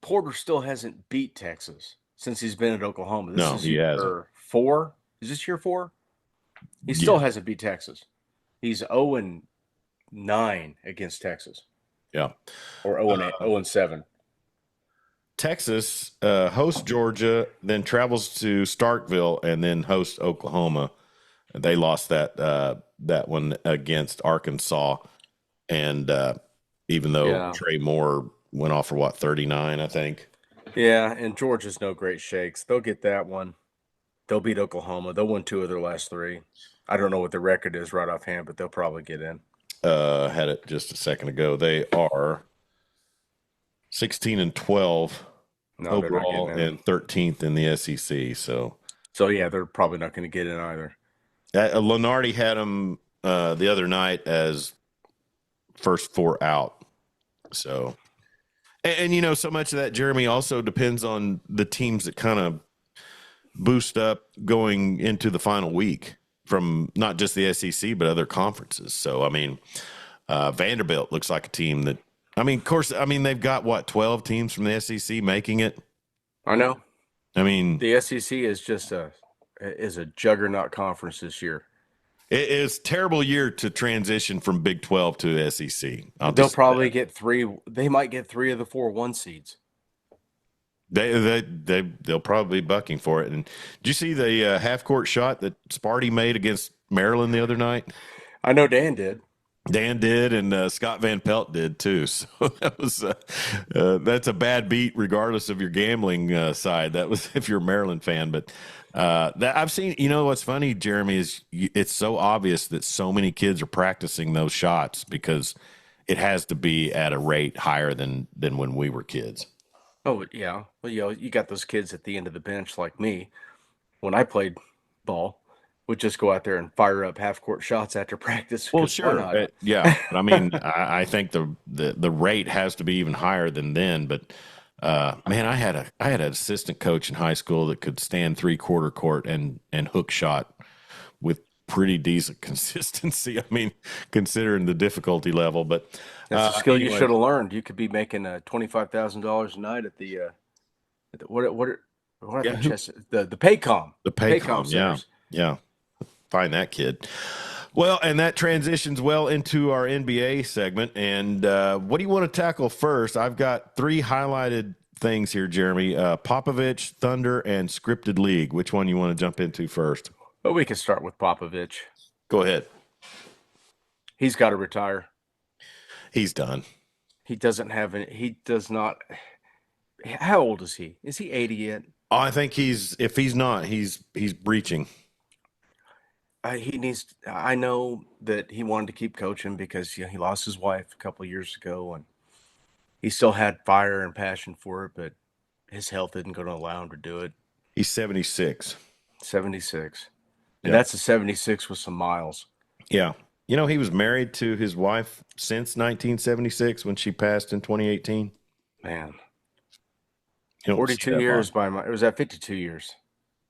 Porter still hasn't beat Texas since he's been at Oklahoma. This No, is he hasn't. year 4. Is this year 4? He still hasn't beat Texas. He's 0-9 against Texas. Yeah. Or 0-7. Texas hosts Georgia, then travels to Starkville, and then hosts Oklahoma. They lost that one against Arkansas, and even though Trey Moore went off for 39, I think. Yeah, and Georgia's no great shakes. They'll get that one. They'll beat Oklahoma. They'll win 2 of their last 3. I don't know what the record is right offhand, but they'll probably get in. Had it just a second ago. They are 16-12 overall and 13th in the SEC. So yeah, they're probably not going to get in either. Lenardi had them the other night as first 4 out. So, and so much of that, Jeremy, also depends on the teams that kind of boost up going into the final week from not just the SEC but other conferences. So, I mean, Vanderbilt looks like a team that, I mean, of course, they've got 12 teams from the SEC making it. I know. I mean, the SEC is just a juggernaut conference this year. It is a terrible year to transition from Big 12 to SEC. They'll probably get 3. They might get 3 of the 4 1 seeds. They'll probably be bucking for it. And did you see the half court shot that Sparty made against Maryland the other night? I know Dan did. Dan did, and Scott Van Pelt did too. So that was that's a bad beat, regardless of your gambling side. That was if you're a Maryland fan, but that I've seen. What's funny, Jeremy, is it's so obvious that so many kids are practicing those shots because it has to be at a rate higher than when we were kids. Oh yeah, well you got those kids at the end of the bench like me when I played ball. Would just go out there and fire up half court shots after practice. Well, sure, yeah. I mean, I think the rate has to be even higher than then. But man, I had an assistant coach in high school that could stand 3/4 court and hook shot with pretty decent consistency. I mean, considering the difficulty level, but that's a skill you should have learned. You could be making $25,000 a night at the the Paycom. The Paycom, yeah. Find that kid. Well, and that transitions well into our NBA segment. And what do you want to tackle first? I've got 3 highlighted things here, Jeremy. Popovich, Thunder, and Scripted League. Which one you want to jump into first? Well, we can start with Popovich. Go ahead. He's got to retire. He's done. He doesn't have any. He does not. How old is he? Is he 80 yet? I think if he's not, he's breaching. he needs. I know that he wanted to keep coaching because he lost his wife a couple years ago, and he still had fire and passion for it, but his health isn't going to allow him to do it. He's 76. 76, and Yep. that's a 76 with some miles. Yeah. You know, he was married to his wife since 1976 when she passed in 2018. Man, You don't see 42 that years much. by my. It was at 52 years.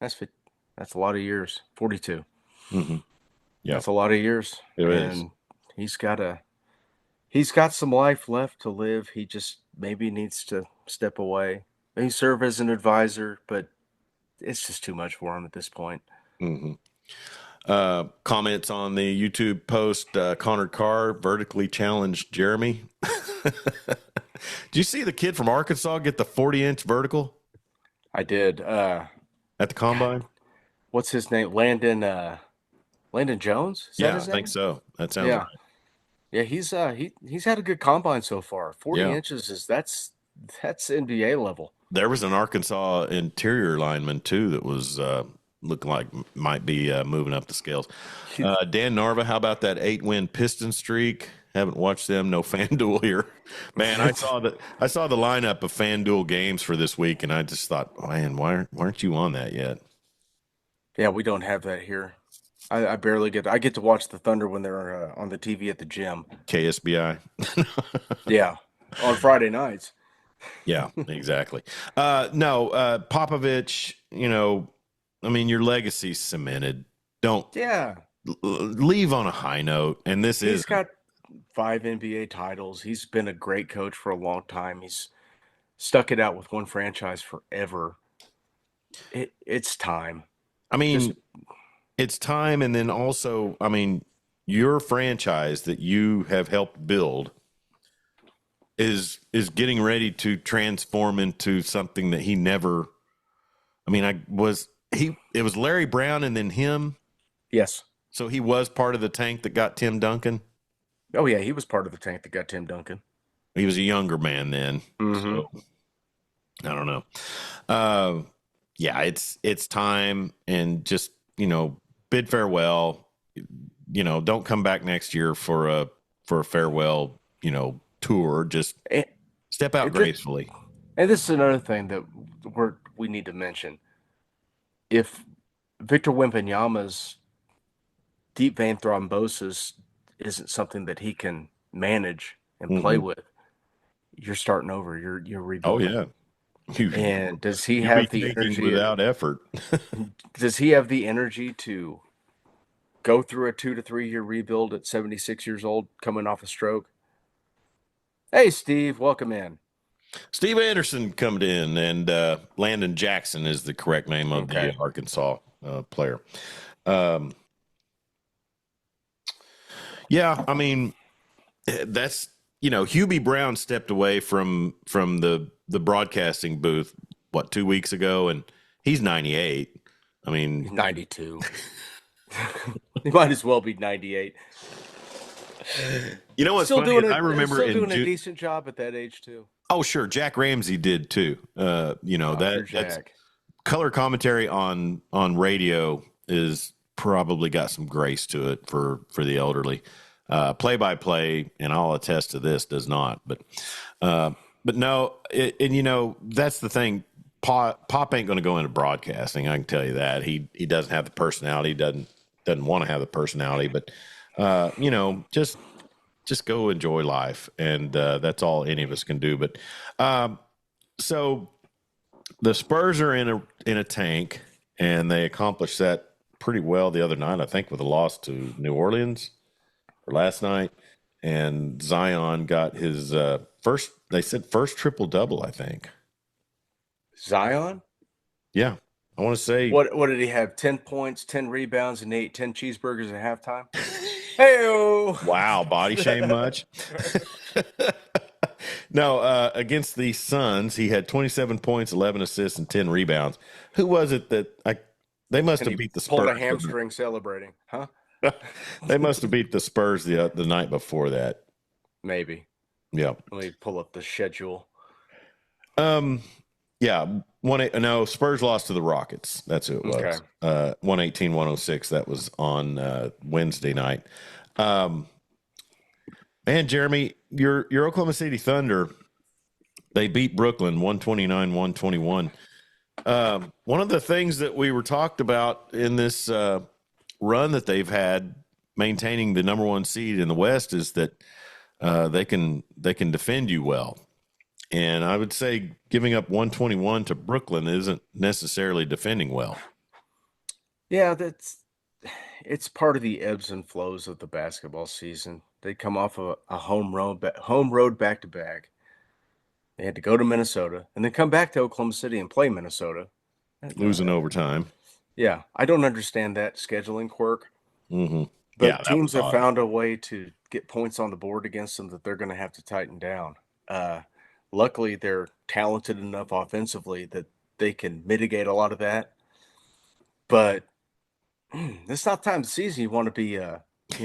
That's that's a lot of years. 42. Mm-hmm. Yeah, That's a lot of years, it is. and he's got a he's got some life left to live. He just maybe needs to step away. Maybe serve as an advisor, but it's just too much for him at this point. Mm-hmm. Comments on the YouTube post, Connor Carr vertically challenged Jeremy. Do you see the kid from Arkansas get the 40-inch vertical I did. at the combine? What's his name? Landon Jones? Is that Yeah, I his think name? so. That sounds Yeah. right. Yeah, he's had a good combine so far. 40 Yeah. inches is that's NBA level. There was an Arkansas interior lineman, too, that was looking like might be moving up the scales. Dan Narva, how about that 8-win Piston streak? Haven't watched them. No FanDuel here, man. I saw the lineup of FanDuel games for this week, and I just thought, man, why aren't you on that yet? Yeah, we don't have that here. I barely I get to watch the Thunder when they're on the TV at the gym. KSBI. Yeah, on Friday nights. Yeah, exactly. No, Popovich. You know, I mean, your legacy's cemented. Don't Yeah, leave on a high note. And this he's is got 5 NBA titles. He's been a great coach for a long time. He's stuck it out with one franchise forever. It's time. I mean, Just it's time. And then also, I mean, your franchise that you have helped build is getting ready to transform into something that he never. I mean, it was Larry Brown and then him. yes. So he was part of the tank that got Tim Duncan. Oh yeah, he was part of the tank that got Tim Duncan. He was a younger man then. Mm-hmm. So I don't know. Uh, yeah, it's time, and just, bid farewell. Don't come back next year for a farewell, tour. Just And, step out and this, gracefully. and this is another thing that we need to mention. If Victor Wembanyama's deep vein thrombosis isn't something that he can manage and play Mhm. with, you're starting over. You're Oh rebuilding. yeah, you And does he you be have the thinking energy? without effort. Does he have the energy to go through a 2 to 3 year rebuild at 76 years old, coming off a stroke? Hey, Steve, welcome in. Steve Anderson coming in, and Landon Jackson is the correct name of the Okay. Arkansas player. Yeah, I mean, that's Hubie Brown stepped away from the broadcasting booth 2 weeks ago, and he's 98. I mean, 92. He might as well be 98. you know what's Still funny? doing Is I remember still in doing a June. decent job at that age too. Oh, sure, Jack Ramsey did too. Sure, That's Jack. color commentary on radio is probably got some grace to it for the elderly. Play by play, and I'll attest to this, does not. But no, that's the thing. Pop ain't going to go into broadcasting. I can tell you that he doesn't have the personality. He doesn't want to have the personality. But just go enjoy life, and that's all any of us can do. But so the Spurs are in a tank, and they accomplished that pretty well the other night, I think, with a loss to New Orleans or last night. And Zion got his first triple double, I think. Zion? Yeah, I want to say What did he have? 10 points, 10 rebounds, and ate 10 cheeseburgers at halftime? Hey, wow, body shame much? No, against the Suns, he had 27 points, 11 assists, and 10 rebounds. Who was it that they must have beat the pulled Spurs? a hamstring celebrating, huh? They must have beat the Spurs the night before that. Maybe. Yeah. Let me pull up the schedule. Yeah, no, Spurs lost to the Rockets. That's who it Okay. was. 118-106. That was on Wednesday night. Um, man, Jeremy, your Oklahoma City Thunder, they beat Brooklyn 129-121. One of the things that we were talked about in this run that they've had maintaining the number one seed in the West is that they can defend you well. And I would say giving up 121 to Brooklyn isn't necessarily defending well. Yeah, it's part of the ebbs and flows of the basketball season. They come off a home road back to back. They had to go to Minnesota and then come back to Oklahoma City and play Minnesota. And, Losing overtime. yeah, I don't understand that scheduling quirk, Hmm. Yeah, but that was teams have odd. found a way to get points on the board against them that they're going to have to tighten down. Uh, Luckily, they're talented enough offensively that they can mitigate a lot of that. But this not time of the season you want to be,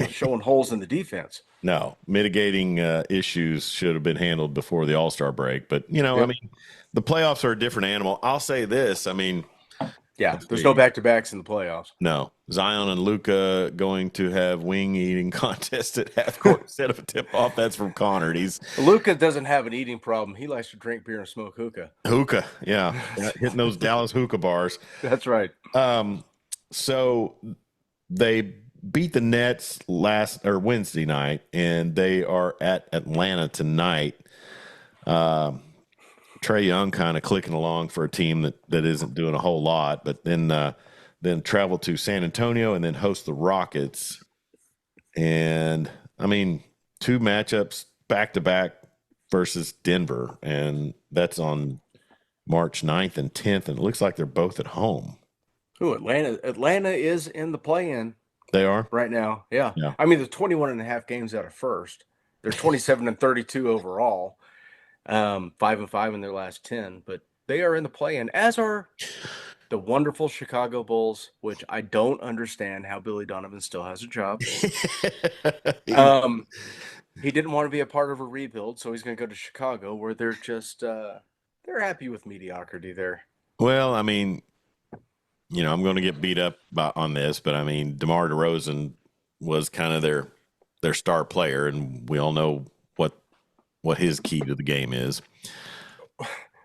showing holes in the defense. No, mitigating issues should have been handled before the All Star break. But, I Yep. mean, the playoffs are a different animal. I'll say this. I mean, Yeah, let's there's no see. back to backs in the playoffs. No, Zion and Luca going to have wing eating contest at half court instead of a tip off. That's from Connor. And he's Luca doesn't have an eating problem. He likes to drink beer and smoke hookah. hookah. Yeah. Hitting those Dallas hookah bars. That's right. So they beat the Nets last or Wednesday night, and they are at Atlanta tonight. Trae Young kind of clicking along for a team that isn't doing a whole lot, but then travel to San Antonio and then host the Rockets. And I mean, two matchups back to back versus Denver, and that's on March 9th and 10th, and it looks like they're both at home. Ooh, Atlanta is in the play-in They are? right now. Yeah. Yeah. I mean, they're 21 and a half games out of first. They're 27 and 32 overall. 5-5 in their last 10, but they are in the play-in, as are the wonderful Chicago Bulls, which I don't understand how Billy Donovan still has a job. He didn't want to be a part of a rebuild, so he's going to go to Chicago, where they're just they're happy with mediocrity there. Well, I mean, I'm going to get beat up on this, but I mean, DeMar DeRozan was kind of their star player, and we all know what his key to the game is.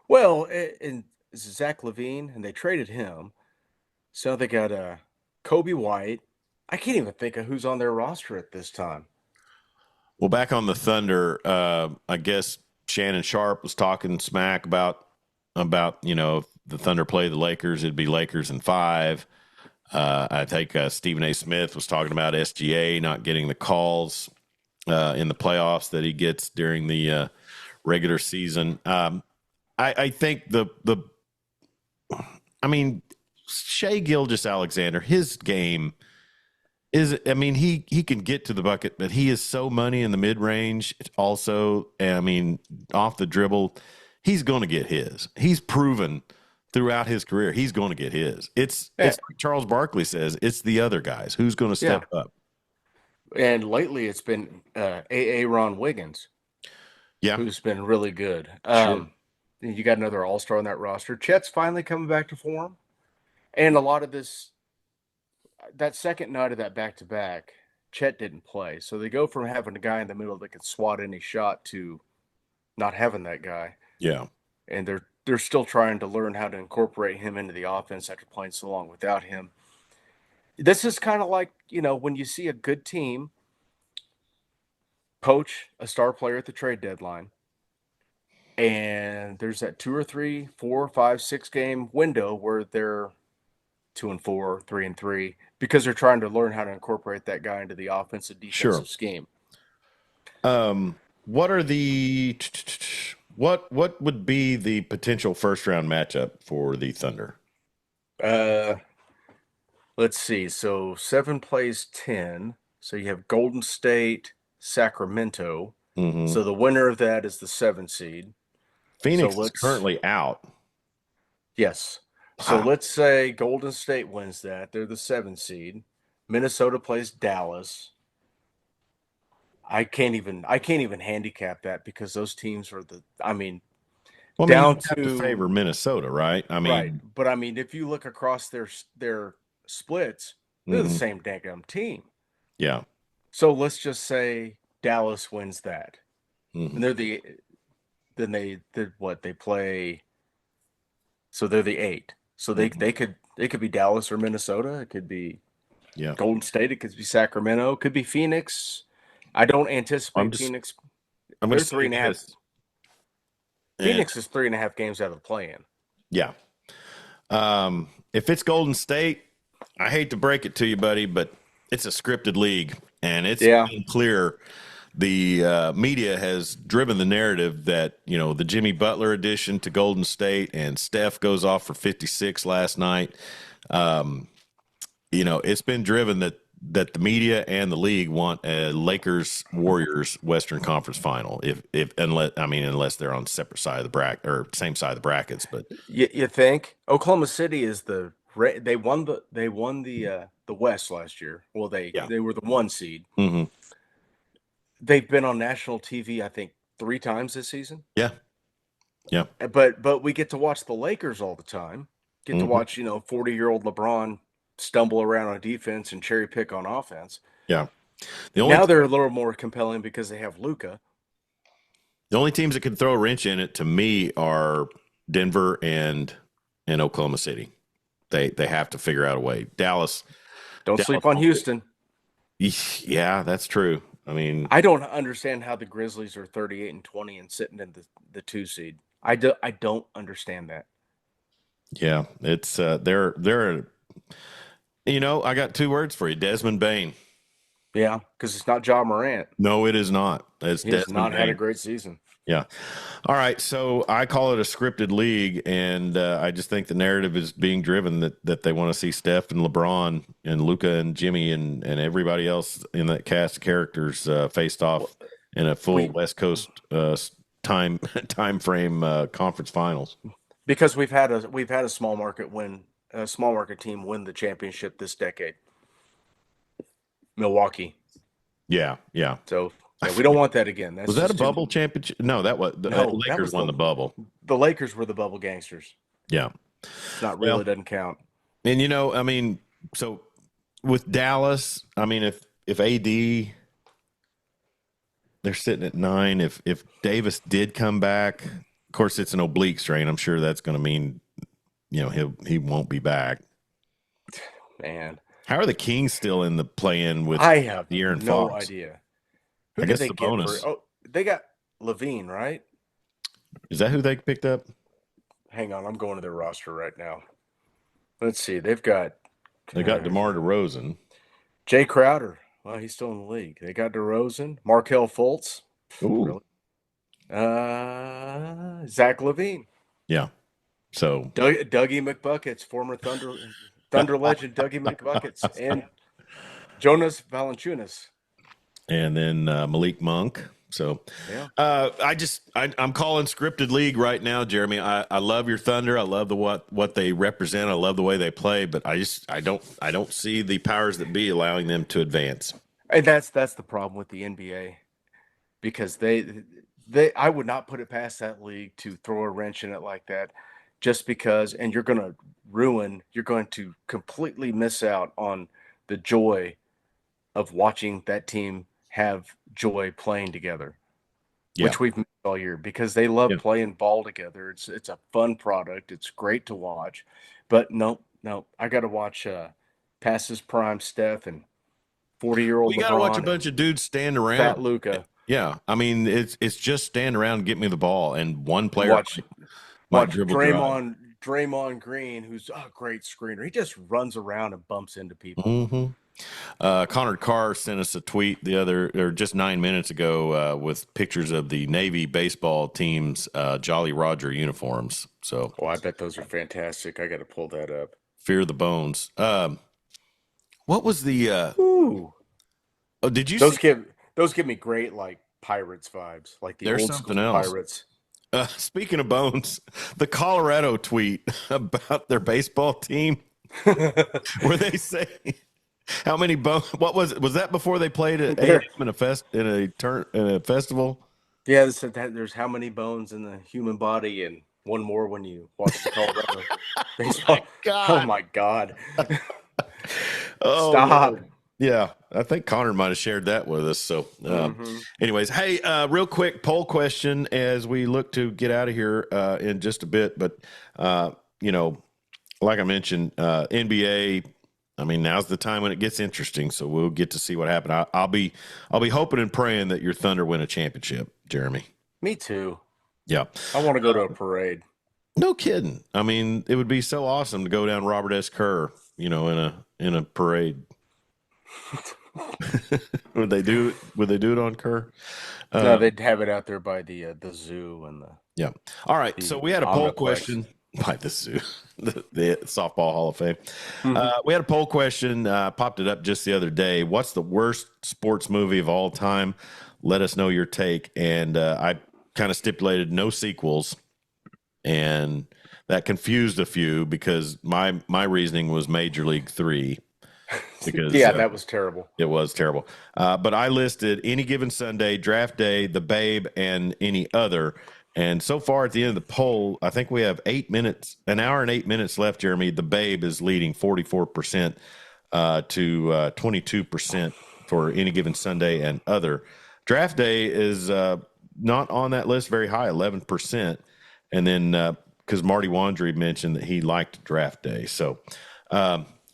Well, and Zach LaVine, and they traded him, so they got Kobe White. I can't even think of who's on their roster at this time. Well, back on the Thunder, I guess Shannon Sharp was talking smack about if the Thunder play the Lakers, it'd be Lakers in 5. I think Stephen A. Smith was talking about SGA not getting the calls in the playoffs that he gets during the regular season. I think I mean, Shea Gilgeous-Alexander, his game is, I mean, he can get to the bucket, but he is so money in the mid range. Also, I mean, off the dribble, he's going to get his. He's proven throughout his career he's going to get his. It's like Charles Barkley says, it's the other guys who's going to step up. And lately, it's been Ron Wiggins, who's been really good. Sure. You got another All-Star on that roster. Chet's finally coming back to form, and a lot of that second night of that back-to-back, Chet didn't play, so they go from having a guy in the middle that can swat any shot to not having that guy. Yeah, and they're still trying to learn how to incorporate him into the offense after playing so long without him. This is kind of like, when you see a good team poach a star player at the trade deadline, and there's that 2 or 3, 4, 5, 6 game window where they're 2-4, 3-3, because they're trying to learn how to incorporate that guy into the offensive defensive scheme. What are what would be the potential first round matchup for the Thunder? Let's see. So 7 plays 10. So you have Golden State, Sacramento. Mm-hmm. So the winner of that is the 7 seed. Phoenix is currently out. Yes. So let's say Golden State wins that. They're the 7 seed. Minnesota plays Dallas. I can't even handicap that because those teams are Well, I mean, you down have to to favor Minnesota, right? I right. mean, But I mean, if you look across their splits, they're the mhm, same damn team. yeah. So let's just say Dallas wins that, Hmm. and they're what they play. So they're the 8. So Hmm. they could be Dallas or Minnesota. It could be Yeah. Golden State. It could be Sacramento. It could be Phoenix. I don't I'm anticipate just, Phoenix. I'm going They're to three say and a half. this. And Phoenix is 3.5 games out of the play-in. yeah. If it's Golden State, I hate to break it to you, buddy, but it's a scripted league, and it's Yeah, been clear. The media has driven the narrative that the Jimmy Butler addition to Golden State and Steph goes off for 56 last night. Um, it's been driven that the media and the league want a Lakers Warriors Western Conference Final. If unless they're on separate side of the bracket or same side of the brackets, but you think Oklahoma City is they won the West last year. Well, yeah. they were the 1 seed. Hmm. They've been on national TV, I think, 3 times this season. Yeah. Yeah. But we get to watch the Lakers all the time. Get to Hmm. watch 40-year-old LeBron stumble around on defense and cherry pick on offense. Yeah. The only Now they're a little more compelling because they have Luka. the only teams that can throw a wrench in it to me are Denver and Oklahoma City. They have to figure out a way. Don't Dallas sleep on Houston. Yeah, that's true. I mean, I don't understand how the Grizzlies are 38-20 and sitting in the 2 seed. I don't understand that. yeah, it's they're I got 2 words for you. Desmond Bain. Yeah, because it's not Ja Morant. No, it is not. It's He has Desmond not had a Bain. great season. Yeah. All right. So I call it a scripted league, and I just think the narrative is being driven that they want to see Steph and LeBron and Luca and Jimmy and everybody else in that cast of characters faced off in a full We West Coast time frame conference finals. because we've had a small market team win the championship this decade. Milwaukee. Yeah. Yeah. So yeah, we don't want that again. That's Was that a just too bubble championship? No, that was the no, that Lakers was won the bubble. the Lakers were the bubble gangsters. Yeah. It's not real, Well, it doesn't count. and I mean, so with Dallas, I mean, if AD they're sitting at 9. If Davis did come back, of course it's an oblique strain. I'm sure that's going to mean he won't be back. Man. How are the Kings still in the play-in with I have De'Aaron no Fox? idea. I Who did guess they the get bonus. for Oh, they got Levine, right? Is that who they picked up? Hang on, I'm going to their roster right now. Let's see. They've got They got DeMar DeRozan. Jay Crowder. Well, he's still in the league. They got DeRozan, Markel Fultz. Ooh. Really? Zach Levine. Yeah. So Dougie McBuckets, former Thunder legend Dougie McBuckets, and Jonas Valanciunas. and then Malik Monk. So Yeah. I'm calling scripted league right now, Jeremy. I love your Thunder. I love what they represent. I love the way they play, but I don't see the powers that be allowing them to advance. And that's the problem with the NBA, because they I would not put it past that league to throw a wrench in it like that, just because, and you're going to completely miss out on the joy of watching that team have joy playing together, Yeah. which we've missed all year, because they love Yeah. playing ball together. It's a fun product. It's great to watch, but no, I got to watch past his prime Steph and 40-year-old We got to watch a LeBron, bunch of dudes stand around. fat Luka. Yeah, I mean it's just stand around and get me the ball, and one player Watch might dribble drive. Draymond Green, who's a great screener. He just runs around and bumps into people. Mm-hmm. Connor Carr sent us a tweet just 9 minutes ago with pictures of the Navy baseball team's Jolly Roger uniforms. So, I bet those are fantastic. I got to pull that up. fear the bones. What was the? Ooh, Oh, did you those see? give me great like Pirates vibes, like the There's old something school else. Pirates. Speaking of bones, the Colorado tweet about their baseball team, where they say how many bones. What was it? Was that before they played at A&M in a festival? Yeah, they said that there's how many bones in the human body, and one more when you watch the Colorado Oh my baseball. Oh God. my God. Oh Stop. Lord. Yeah, I think Connor might have shared that with us. So, Hmm. anyways, hey, real quick poll question as we look to get out of here in just a bit. But you know, like I mentioned, NBA. I mean, now's the time when it gets interesting. So we'll get to see what happens. I'll be hoping and praying that your Thunder win a championship, Jeremy. Me too. Yeah, I want to go to a parade. no kidding. I mean, it would be so awesome to go down Robert S. Kerr, in a parade. Would they do it? Would they do it on Kerr? No, Um, they'd have it out there by the zoo and yeah. All right. So the we had a poll Omniplex. question by the zoo, the Softball Hall of Fame. Hmm. We had a poll question. Popped it up just the other day. What's the worst sports movie of all time? Let us know your take. And I kind of stipulated no sequels, and that confused a few because my reasoning was Major League Three because Yeah, that was terrible. it was terrible. But I listed Any Given Sunday, Draft Day, The Babe, and any other. And so far at the end of the poll, I think we have 8 minutes, an hour and 8 minutes left, Jeremy. The Babe is leading 44% to 22% for Any Given Sunday and other. Draft Day is not on that list very high, 11%. And then because Marty Wandry mentioned that he liked Draft Day. So,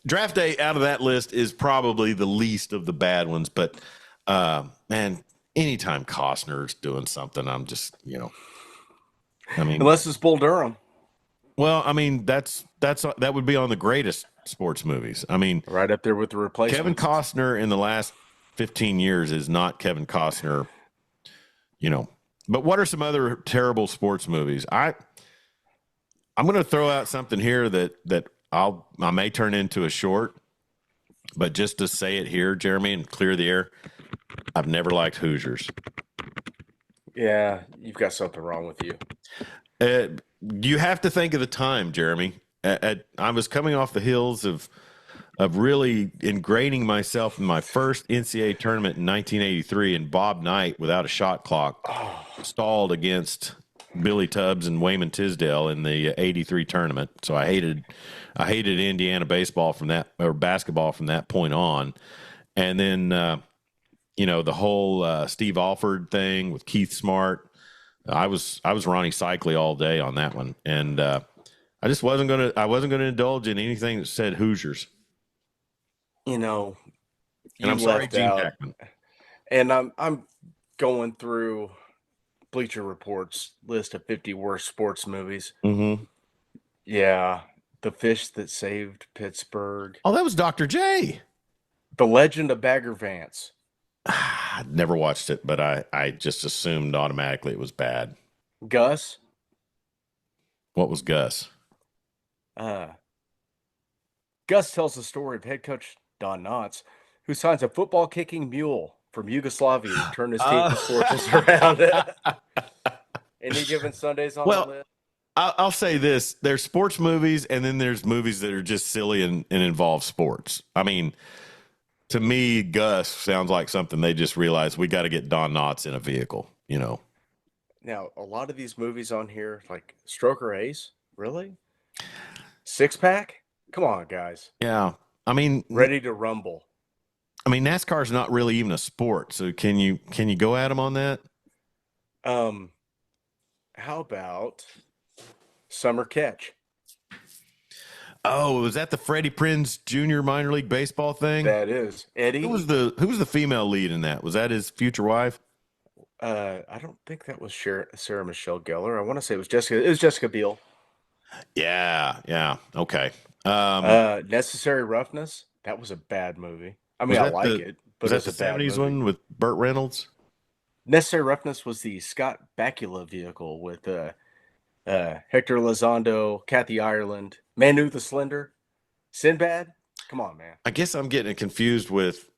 Draft Day out of that list is probably the least of the bad ones, but man, anytime Costner's doing something, I'm just, I mean, Unless it's Bull Durham. well, I mean, that would be on the greatest sports movies. I mean, Right up there with the Kevin replacements. Costner in the last 15 years is not Kevin Costner, you know. But what are some other terrible sports movies? I'm going to throw out something here that I may turn into a short, but just to say it here, Jeremy, and clear the air, I've never liked Hoosiers. Yeah, you've got something wrong with you. You have to think of the time, Jeremy. I was coming off the heels of really ingraining myself in my first NCAA tournament in 1983, and Bob Knight, without a shot clock, Oh, stalled against Billy Tubbs and Wayman Tisdale in the '83 tournament. So I hated Indiana baseball from that, or basketball from that point on. And then the whole Steve Alford thing with Keith Smart. I was Ronnie Cycli all day on that one, and I wasn't gonna indulge in anything that said Hoosiers. you know, And you I'm sorry, left Gene out, Hackman. and I'm going through Bleacher Report's list of 50 worst sports movies. Mm-hmm. Yeah, The Fish That Saved Pittsburgh, Oh, that was Dr. J. The Legend of Bagger Vance, I never watched it, but I just assumed automatically it was bad. Gus. What was Gus? Uh, Gus tells the story of head coach Don Knotts, who signs a football kicking mule from Yugoslavia to turn his team's fortunes around. Any Given Sundays on the Well, list? I'll say this: there's sports movies, and then there's movies that are just silly and involve sports. I mean, to me, Gus sounds like something they just realized we got to get Don Knotts in a vehicle. Now, a lot of these movies on here, like Stroker Ace, really? Six Pack? Come on, guys. Yeah. I mean, Ready to rumble. NASCAR is not really even a sport. So can you go at him on that? Um, how about Summer Catch? Oh, was that the Freddie Prinze Jr. minor league baseball thing? That is Who Eddie. was the female lead in that? Was that his future wife? I don't think that was Sarah Michelle Gellar. I want to say it was Jessica. It was Jessica Biel. Yeah, yeah. Okay. Necessary Roughness. That was a bad movie. I mean, Was I that like the it, was but that it's the a bad '70s movie. one with Burt Reynolds? Necessary Roughness was the Scott Bakula vehicle with Hector Elizondo, Kathy Ireland, Manu the Slender, Sinbad. Come on, man. I guess I'm getting it confused with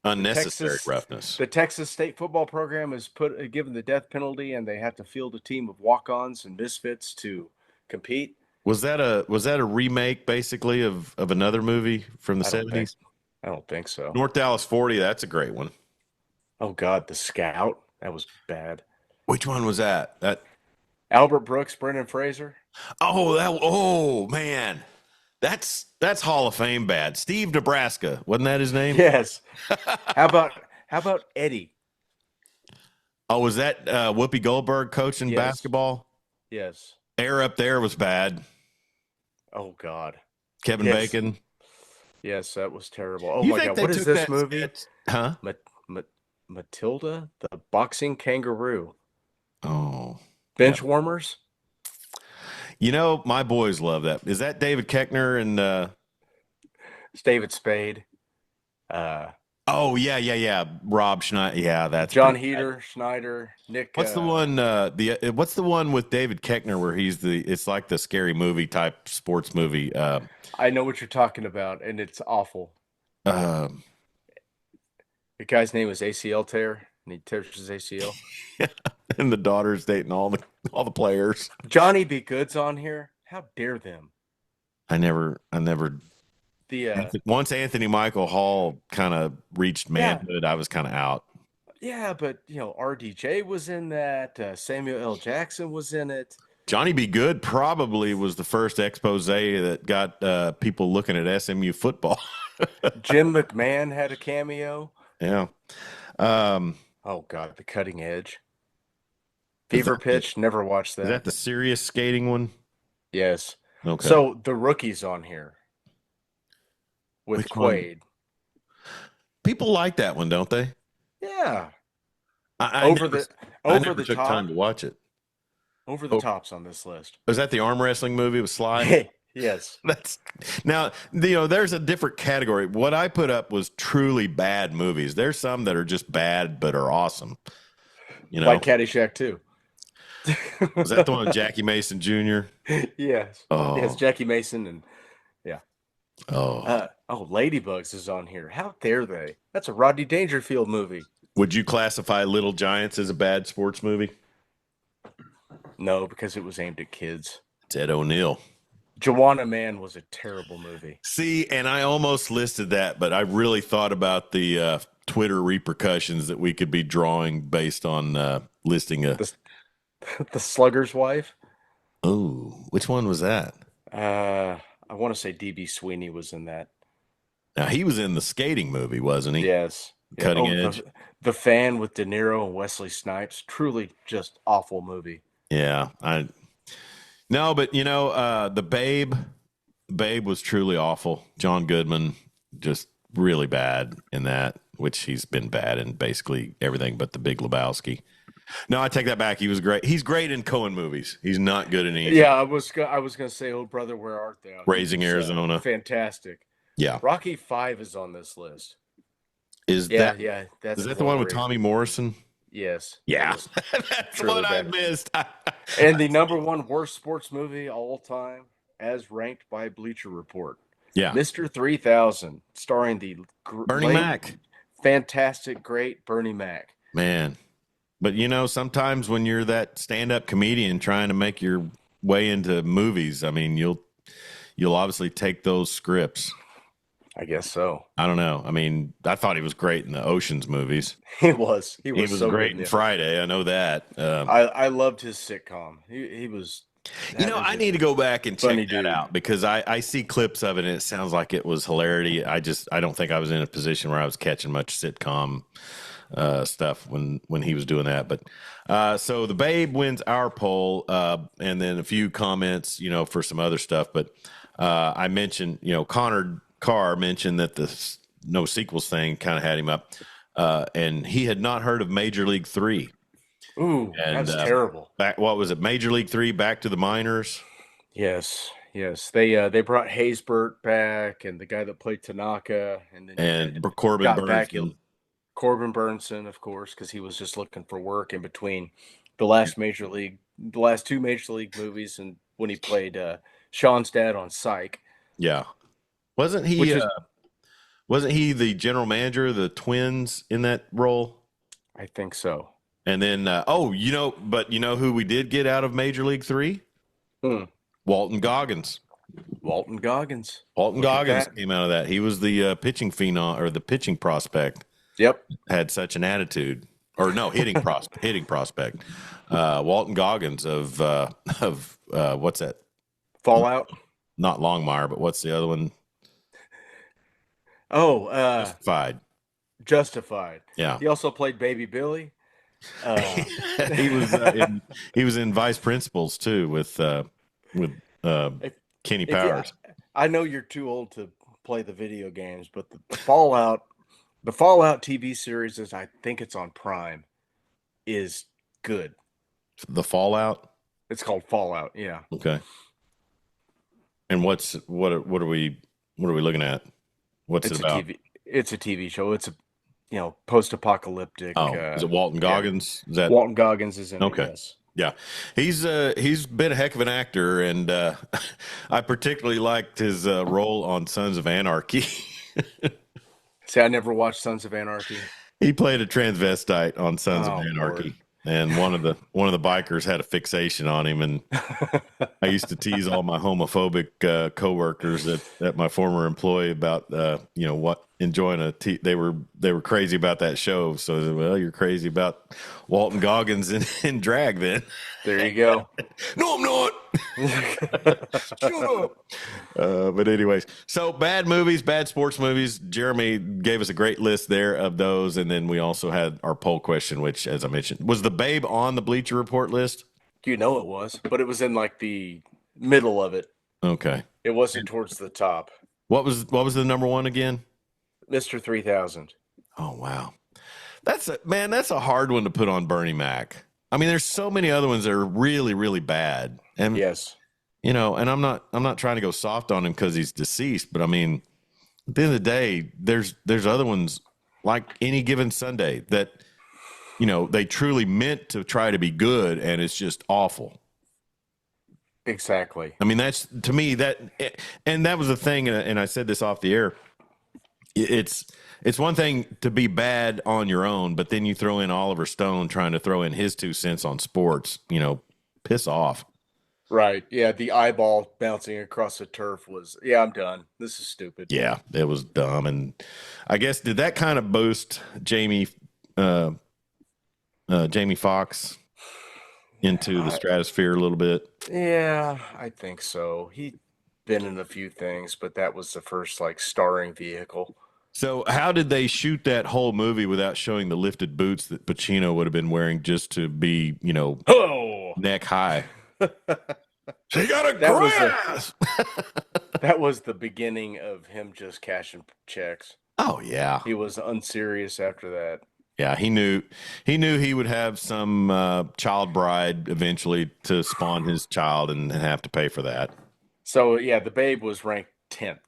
The Unnecessary Texas Roughness. the Texas State football program is given the death penalty, and they have to field a team of walk-ons and misfits to compete. Was that a remake basically of another movie from the I don't think '70s? I don't think so. North Dallas 40, that's a great one. Oh God, the Scout. That was bad. Which one was that? That Albert Brooks, Brendan Fraser. oh man, that's Hall of Fame bad. Steve Nebraska, wasn't that his name? Yes. How about Eddie? Oh, was that Whoopi Goldberg coaching Yes. basketball? Yes. Air up there was bad. Oh God. Kevin Yes. Bacon. Yes, that was terrible. Oh You my think God. they What is took this that movie? sketch? Huh? Ma- Ma- Matilda, the boxing kangaroo. Oh, yeah. Bench warmers. You know, my boys love that. Is that David Keckner and It's David Spade. Uh, oh yeah. Rob Schneider. Yeah, that's John pretty bad. Heater, Schneider, Nick. What's the one what's the one with David Keckner where it's like the scary movie type sports movie. I know what you're talking about, and it's awful. Uh The guy's name is ACL tear, and he tears his ACL. and the daughter's dating all the players. Johnny B. Good's on here. How dare them? I never The once Anthony Michael Hall kind of reached yeah, manhood, I was kind of out. yeah, but RDJ was in that. Samuel L. Jackson was in it. Johnny B. Good probably was the first expose that got people looking at SMU football. Jim McMahon had a cameo. Yeah. Um, Oh God, The Cutting Edge. is Fever that, Pitch. Never watched is that that. the serious skating one? Yes. Okay. So the rookie's on here with Which one? Quaid. People like that one, don't they? Yeah. I Over never, the I over never the took top. time to watch it. Over the Oh, tops on this list. was that the arm wrestling movie with Sly? Yes. That's now, there's a different category. What I put up was truly bad movies. There's some that are just bad but are awesome. Like Caddyshack too. Was that the one with Jackie Mason Jr.? Yes. Oh, Yes, Jackie Mason and yeah. oh. Ladybugs is on here. How dare they? That's a Rodney Dangerfield movie. Would you classify Little Giants as a bad sports movie? No, because it was aimed at kids. Ted O'Neill. Joanna Man was a terrible movie. See, and I almost listed that, but I really thought about the Twitter repercussions that we could be drawing based on listing a. The Slugger's Wife. Oh, which one was that? I want to say DB Sweeney was in that. Now he was in the skating movie, wasn't he? Yes. Yeah. Cutting Edge. The Fan with De Niro and Wesley Snipes. Truly just awful movie. Yeah, no, but the Babe was truly awful. John Goodman just really bad in that, which he's been bad in basically everything but The Big Lebowski. No, I take that back. He was great. He's great in Coen movies. He's not good in anything. Yeah, I was gonna say, Oh Brother, Where Art Thou? Raising Arizona. Fantastic. Yeah. Rocky 5 is on this list. Is Yeah, that yeah. That's is that the one with well-rated. Tommy Morrison? Yes. Yeah. It was That's truly what I bad. missed. And the number one worst sports movie all time, as ranked by Bleacher Report. Yeah. Mr. 3000, starring the Bernie Mac. fantastic, great Bernie Mac. Man. But sometimes when you're that stand-up comedian trying to make your way into movies, I mean, you'll obviously take those scripts. I guess so. I don't know. I mean, I thought he was great in the Ocean's movies. He was. He He was was so great good in it. Friday. I know that. I loved his sitcom. He was. I need to go back and check funny that dude. out because I see clips of it and it sounds like it was hilarity. I don't think I was in a position where I was catching much sitcom stuff when he was doing that. But so the Babe wins our poll, and then a few comments, for some other stuff. But I mentioned, Connor Carr mentioned that the no sequels thing kind of had him up, and he had not heard of Major League 3. Ooh, And that's terrible. what was it? Major League 3, Back to the Minors. Yes, yes. They brought Haysbert back and the guy that played Tanaka, and then And Corbin got back Burnson. Corbin Burnson, of course, because he was just looking for work in between the last two Major League movies, and when he played Sean's dad on Psych. Yeah. Wasn't he Which is- wasn't he the general manager of the Twins in that role? I think so. And then but you know who we did get out of Major League 3? Hmm. Walton Goggins. Walton Goggins. Walton Look at Goggins that. came out of that. He was the pitching phenom or the pitching prospect. Yep. Had such an attitude. or no, hitting prospect. Walton Goggins of what's that? Fallout. Not Longmire, but what's the other one? Oh, Justified. Justified. Yeah. He also played Baby Billy. he was he was in Vice Principals too with if, Kenny if you, Powers. I know you're too old to play the video games, but the Fallout TV series is, I think it's on Prime, is good. The Fallout. It's called Fallout. Yeah. Okay. And what are we looking at? What's It's it a about? TV. It's a TV show. It's a post-apocalyptic. Oh, is it Walton Goggins? Is that Walton Goggins is in okay? it. Yes. Yeah, he's been a heck of an actor, and I particularly liked his role on Sons of Anarchy. See, I never watched Sons of Anarchy. He played a transvestite on Sons of Oh, Anarchy, Lord. and one of the bikers had a fixation on him, and I used to tease all my homophobic coworkers at my former employee about what enjoying they were crazy about that show. So I said, well, you're crazy about Walton Goggins in drag then. There you go. No, I'm not. Shut up. But anyways, so bad movies, bad sports movies. Jeremy gave us a great list there of those, and then we also had our poll question, which, as I mentioned, was The Babe on the Bleacher Report list. You know it was, but it was in like the middle of it. Okay. It wasn't towards the top. What was the number one again? Mr. 3000. Oh wow, that's a hard one to put on Bernie Mac. I mean, there's so many other ones that are really, really bad, and Yes. and I'm not trying to go soft on him because he's deceased, but I mean, at the end of the day, there's other ones like Any Given Sunday that they truly meant to try to be good, and it's just awful. Exactly. I mean, that's to me and that was the thing, and I said this off the air. It's one thing to be bad on your own, but then you throw in Oliver Stone trying to throw in his 2 cents on sports. Piss off. Right. Yeah. The eyeball bouncing across the turf was, yeah, I'm done. This is stupid. Yeah, it was dumb, and I guess did that kind of boost Jamie Foxx into the stratosphere a little bit? Yeah, I think so. He'd been in a few things, but that was the first starring vehicle. So how did they shoot that whole movie without showing the lifted boots that Pacino would have been wearing just to be, Oh, neck high? She got a That was grass. that was the beginning of him just cashing checks. Oh yeah, He was unserious after that. yeah. He knew he would have some child bride eventually to spawn his child and have to pay for that. So yeah, the Babe was ranked 10th.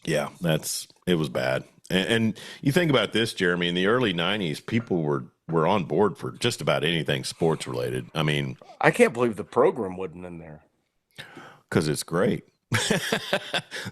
Yeah, it was bad. And you think about this, Jeremy, in the early 90s, people were on board for just about anything sports related. I mean, I can't believe the program wasn't in there. because it's great.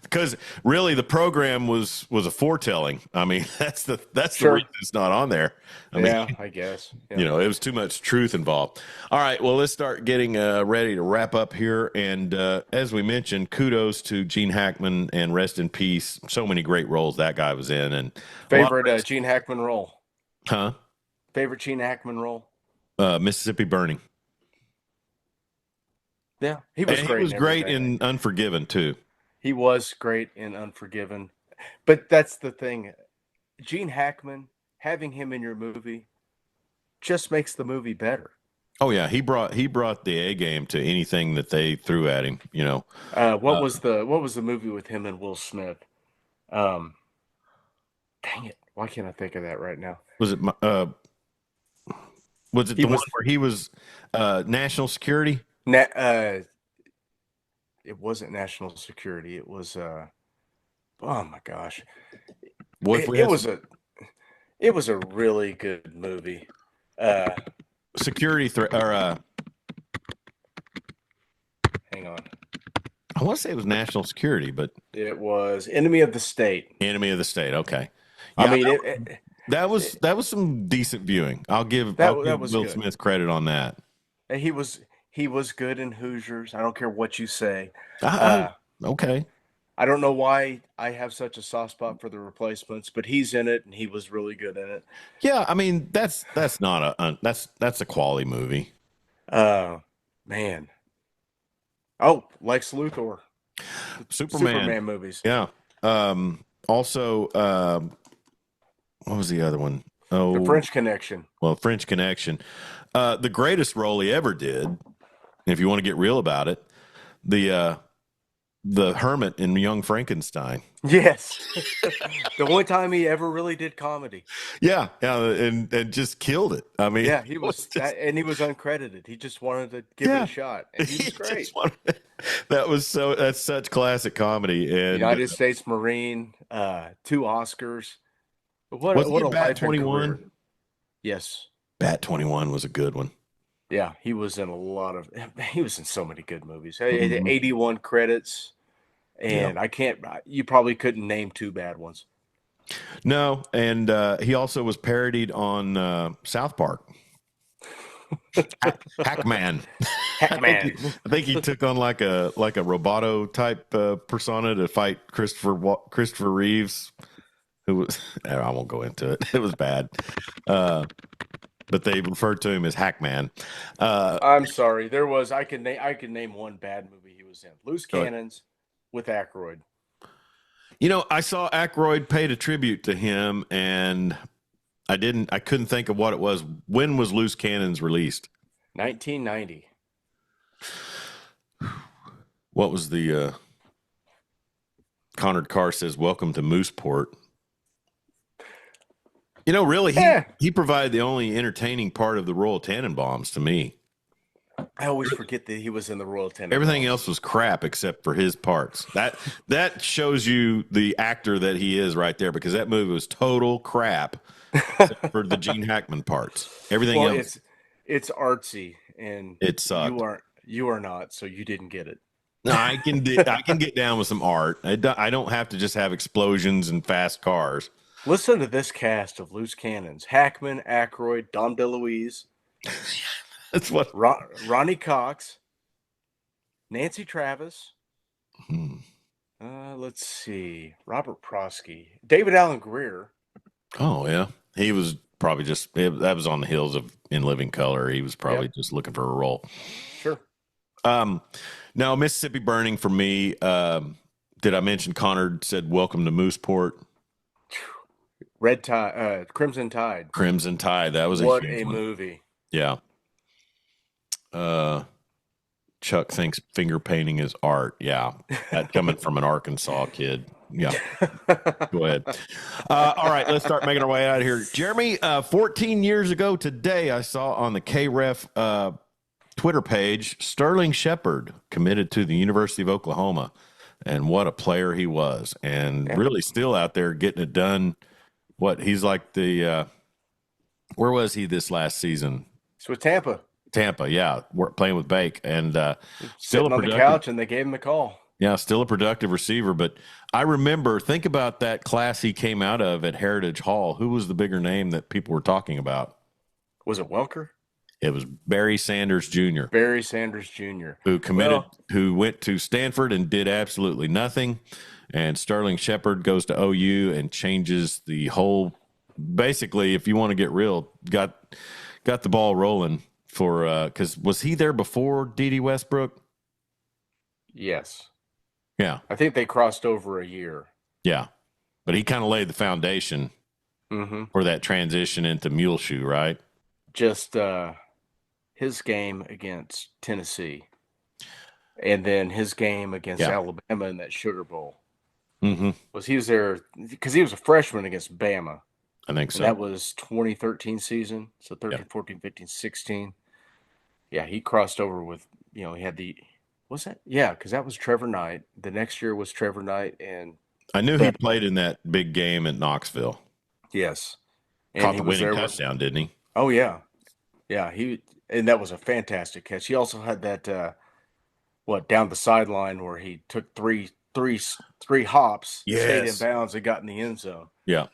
Because really, the program was a foretelling. I mean, that's the Sure. reason it's not on there. I mean, Yeah, I guess. Yeah. it was too much truth involved. All right, well, let's start getting ready to wrap up here. And as we mentioned, kudos to Gene Hackman and rest in peace. So many great roles that guy was in. And Favorite Gene Hackman role? huh? Favorite Gene Hackman role? Mississippi Burning. Yeah, he was And great. he was great everything. in Unforgiven too. He was great in Unforgiven. But that's the thing. Gene Hackman, having him in your movie just makes the movie better. Oh yeah, he brought the A game to anything that they threw at him. What was the movie with him and Will Smith? Dang it. Why can't I think of that right now? Was it was it He the one was- where he was national security? It wasn't National Security. It was oh my gosh. What if It, we it had was a really good movie. security threat or Hang on. I want to say it was national security, but It was Enemy of the State. enemy of the state. Okay. I Yeah, mean, that was some decent viewing. I'll give That Will was good. Smith credit on that. he was good in Hoosiers. I don't care what you say. Okay. I don't know why I have such a soft spot for the Replacements, but he's in it and he was really good in it. Yeah, I mean that's not that's a quality movie. Uh, man. Oh, Lex Luthor, Superman. Superman movies, Yeah. Also, what was the other one? The Oh, French Connection. well, French Connection. The greatest role he ever did, if you want to get real about it, the hermit in Young Frankenstein. Yes, the only time he ever really did comedy. Yeah, yeah, and just killed it. I mean, Yeah, it he was was just that, and he was uncredited. He just wanted to give it yeah. a shot, and he was great. That's such classic comedy. And United States Marine, 2 Oscars. was he What a in Bat life and 21? career. Yes, Bat 21 was a good one. yeah, he was in a lot of. He was in so many good movies. Mhm. 81 credits, Yeah. and I can't. You probably couldn't name 2 bad ones. No, and he also was parodied on South Park. Hackman. Hackman. I think he took on like a Roboto type persona to fight Christopher Reeves, who was I won't go into it. It was bad, but they referred to him as Hackman. I'm sorry. There was I can name one bad movie he was in. Loose But Cannons with Aykroyd. you know, I saw Aykroyd paid a tribute to him, and I couldn't think of what it was. When was Loose Cannons released? 1990. What was the Conard Carr says, "Welcome to Mooseport." You know, really, Yeah. he provided the only entertaining part of the Royal Tannenbaums to me. I always forget that he was in the Royal Tenenbaums. Everything else was crap except for his parts. That shows you the actor that he is right there, because that movie was total crap except for the Gene Hackman parts. Everything Well, else, it's artsy, and it sucked. you are not, so you didn't get it. No, I can get down with some art. I don't have to just have explosions and fast cars. Listen to this cast of Loose Cannons: Hackman, Aykroyd, Dom DeLuise, That's what. Ronnie Cox, Nancy Travis. Hmm. Let's see, Robert Prosky, David Allen Greer. Oh yeah, he was probably that was on the heels of In Living Color. He was probably just looking for a role. Sure. Now Mississippi Burning for me. Did I mention Conard said welcome to Mooseport? Red Tide, Crimson Tide. Crimson Tide. That was What a huge a one. movie. Yeah. Chuck thinks finger painting is art. Yeah, that coming from an Arkansas kid. Yeah. Go ahead. All right, let's start making our way out of here. Jeremy, 14 years ago today, I saw on the KREF Twitter page, Sterling Shepard committed to the University of Oklahoma, and what a player he was, and really still out there getting it done. What he's like where was he this last season? It's with Tampa. Tampa, yeah, playing with Bake, and still Sitting on the couch, and they gave him the call. Yeah, still a productive receiver. But I remember, think about that class he came out of at Heritage Hall. Who was the bigger name that people were talking about? Was it Welker? It was Barry Sanders Jr., Barry Sanders Jr., who went to Stanford and did absolutely nothing. And Sterling Shepard goes to OU and changes the whole. Basically, if you want to get real, got the ball rolling for because was he there before D.D. Westbrook? Yes. Yeah. I think they crossed over a year. Yeah. But he kind of laid the foundation for that transition into Muleshoe, right? Just his game against Tennessee, and then his game against Alabama in that Sugar Bowl. Mm-hmm. He was there because he was a freshman against Bama. I think so. And that was 2013 season. So 13, 14, 15, 16. Yeah, he crossed over with, he had was that? Yeah, because that was Trevor Knight. The next year was Trevor Knight. And I knew he played in that big game at Knoxville. Yes. And caught the winning touchdown, didn't he? Oh, yeah. Yeah, and that was a fantastic catch. He also had that, down the sideline where he took three hops, stayed in bounds, and got in the end zone. Yeah.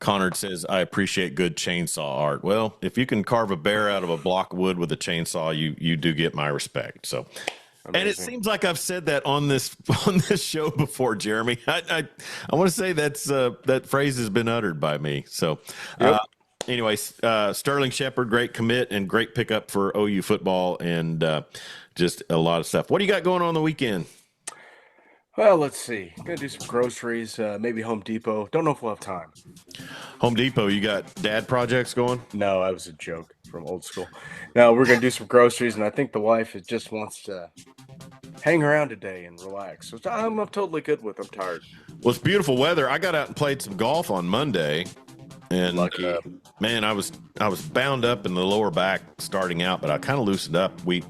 Conard says, I appreciate good chainsaw art. Well, if you can carve a bear out of a block of wood with a chainsaw, you do get my respect. So And it seems like I've said that on this show before, Jeremy. I want to say that phrase has been uttered by me. So, Yep. anyways, Sterling Shepard, great commit and great pickup for OU football, and just a lot of stuff. What do you got going on the weekend? Well, let's see. Gonna do some groceries, maybe Home Depot. Don't know if we'll have time. Home Depot, you got dad projects going? No, that was a joke from old school. No, we're gonna do some groceries, and I think the wife just wants to hang around today and relax. Which I'm totally good with. I'm tired. Well, it's beautiful weather. I got out and played some golf on Monday, and Lucky. Man, I was bound up in the lower back starting out, but I kind of loosened up. We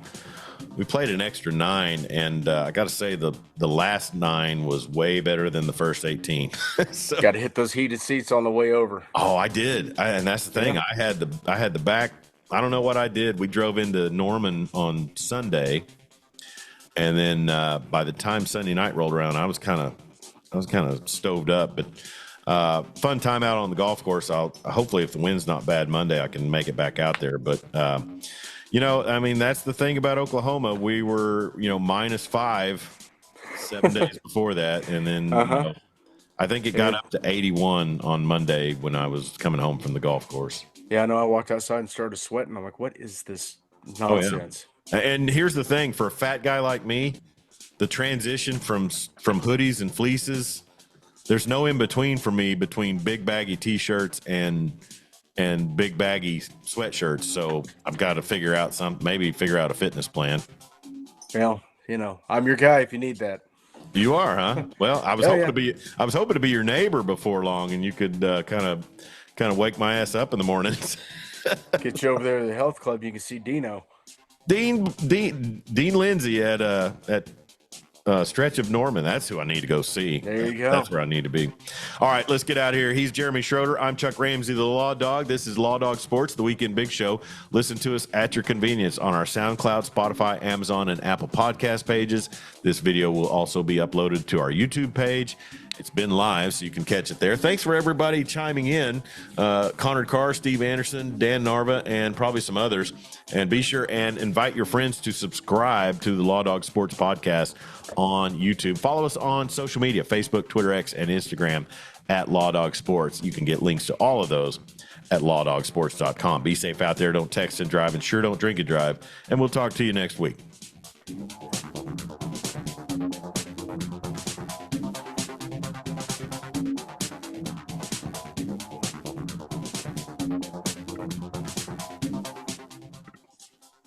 played an extra 9, and I got to say the last 9 was way better than the first 18. So, got to hit those heated seats on the way over. Oh, I did, and that's the thing. Yeah. I had the back. I don't know what I did. We drove into Norman on Sunday, and then by the time Sunday night rolled around, I was kind of stoved up. But fun time out on the golf course. Hopefully, if the wind's not bad Monday, I can make it back out there. But I mean, that's the thing about Oklahoma. We were, -5 7 days before that. And then I think it got up to 81 on Monday when I was coming home from the golf course. Yeah, I know. I walked outside and started sweating. I'm like, what is this nonsense? Oh, yeah. And here's the thing. For a fat guy like me, the transition from hoodies and fleeces, there's no in between for me between big baggy T-shirts and big baggy sweatshirts. So I've got to figure out a fitness plan. Well, I'm your guy if you need that. You are, huh? Well, I was hoping to be your neighbor before long, and you could kind of wake my ass up in the mornings. Get you over there to the health club. You can see Dino. Dean Lindsay at Stretch of Norman. That's who I need to go see. There you go. That's where I need to be. All right, let's get out of here. He's Jeremy Schroeder. I'm Chuck Ramsey, the Law Dog. This is Law Dog Sports, the Weekend Big Show. Listen to us at your convenience on our SoundCloud, Spotify, Amazon, and Apple podcast pages. This video will also be uploaded to our YouTube page. It's been live, so you can catch it there. Thanks for everybody chiming in. Connor Carr, Steve Anderson, Dan Narva, and probably some others. And be sure and invite your friends to subscribe to the Law Dog Sports Podcast on YouTube. Follow us on social media, Facebook, Twitter, X, and Instagram at Law Dog Sports. You can get links to all of those at lawdogsports.com. Be safe out there. Don't text and drive, and sure don't drink and drive. And we'll talk to you next week.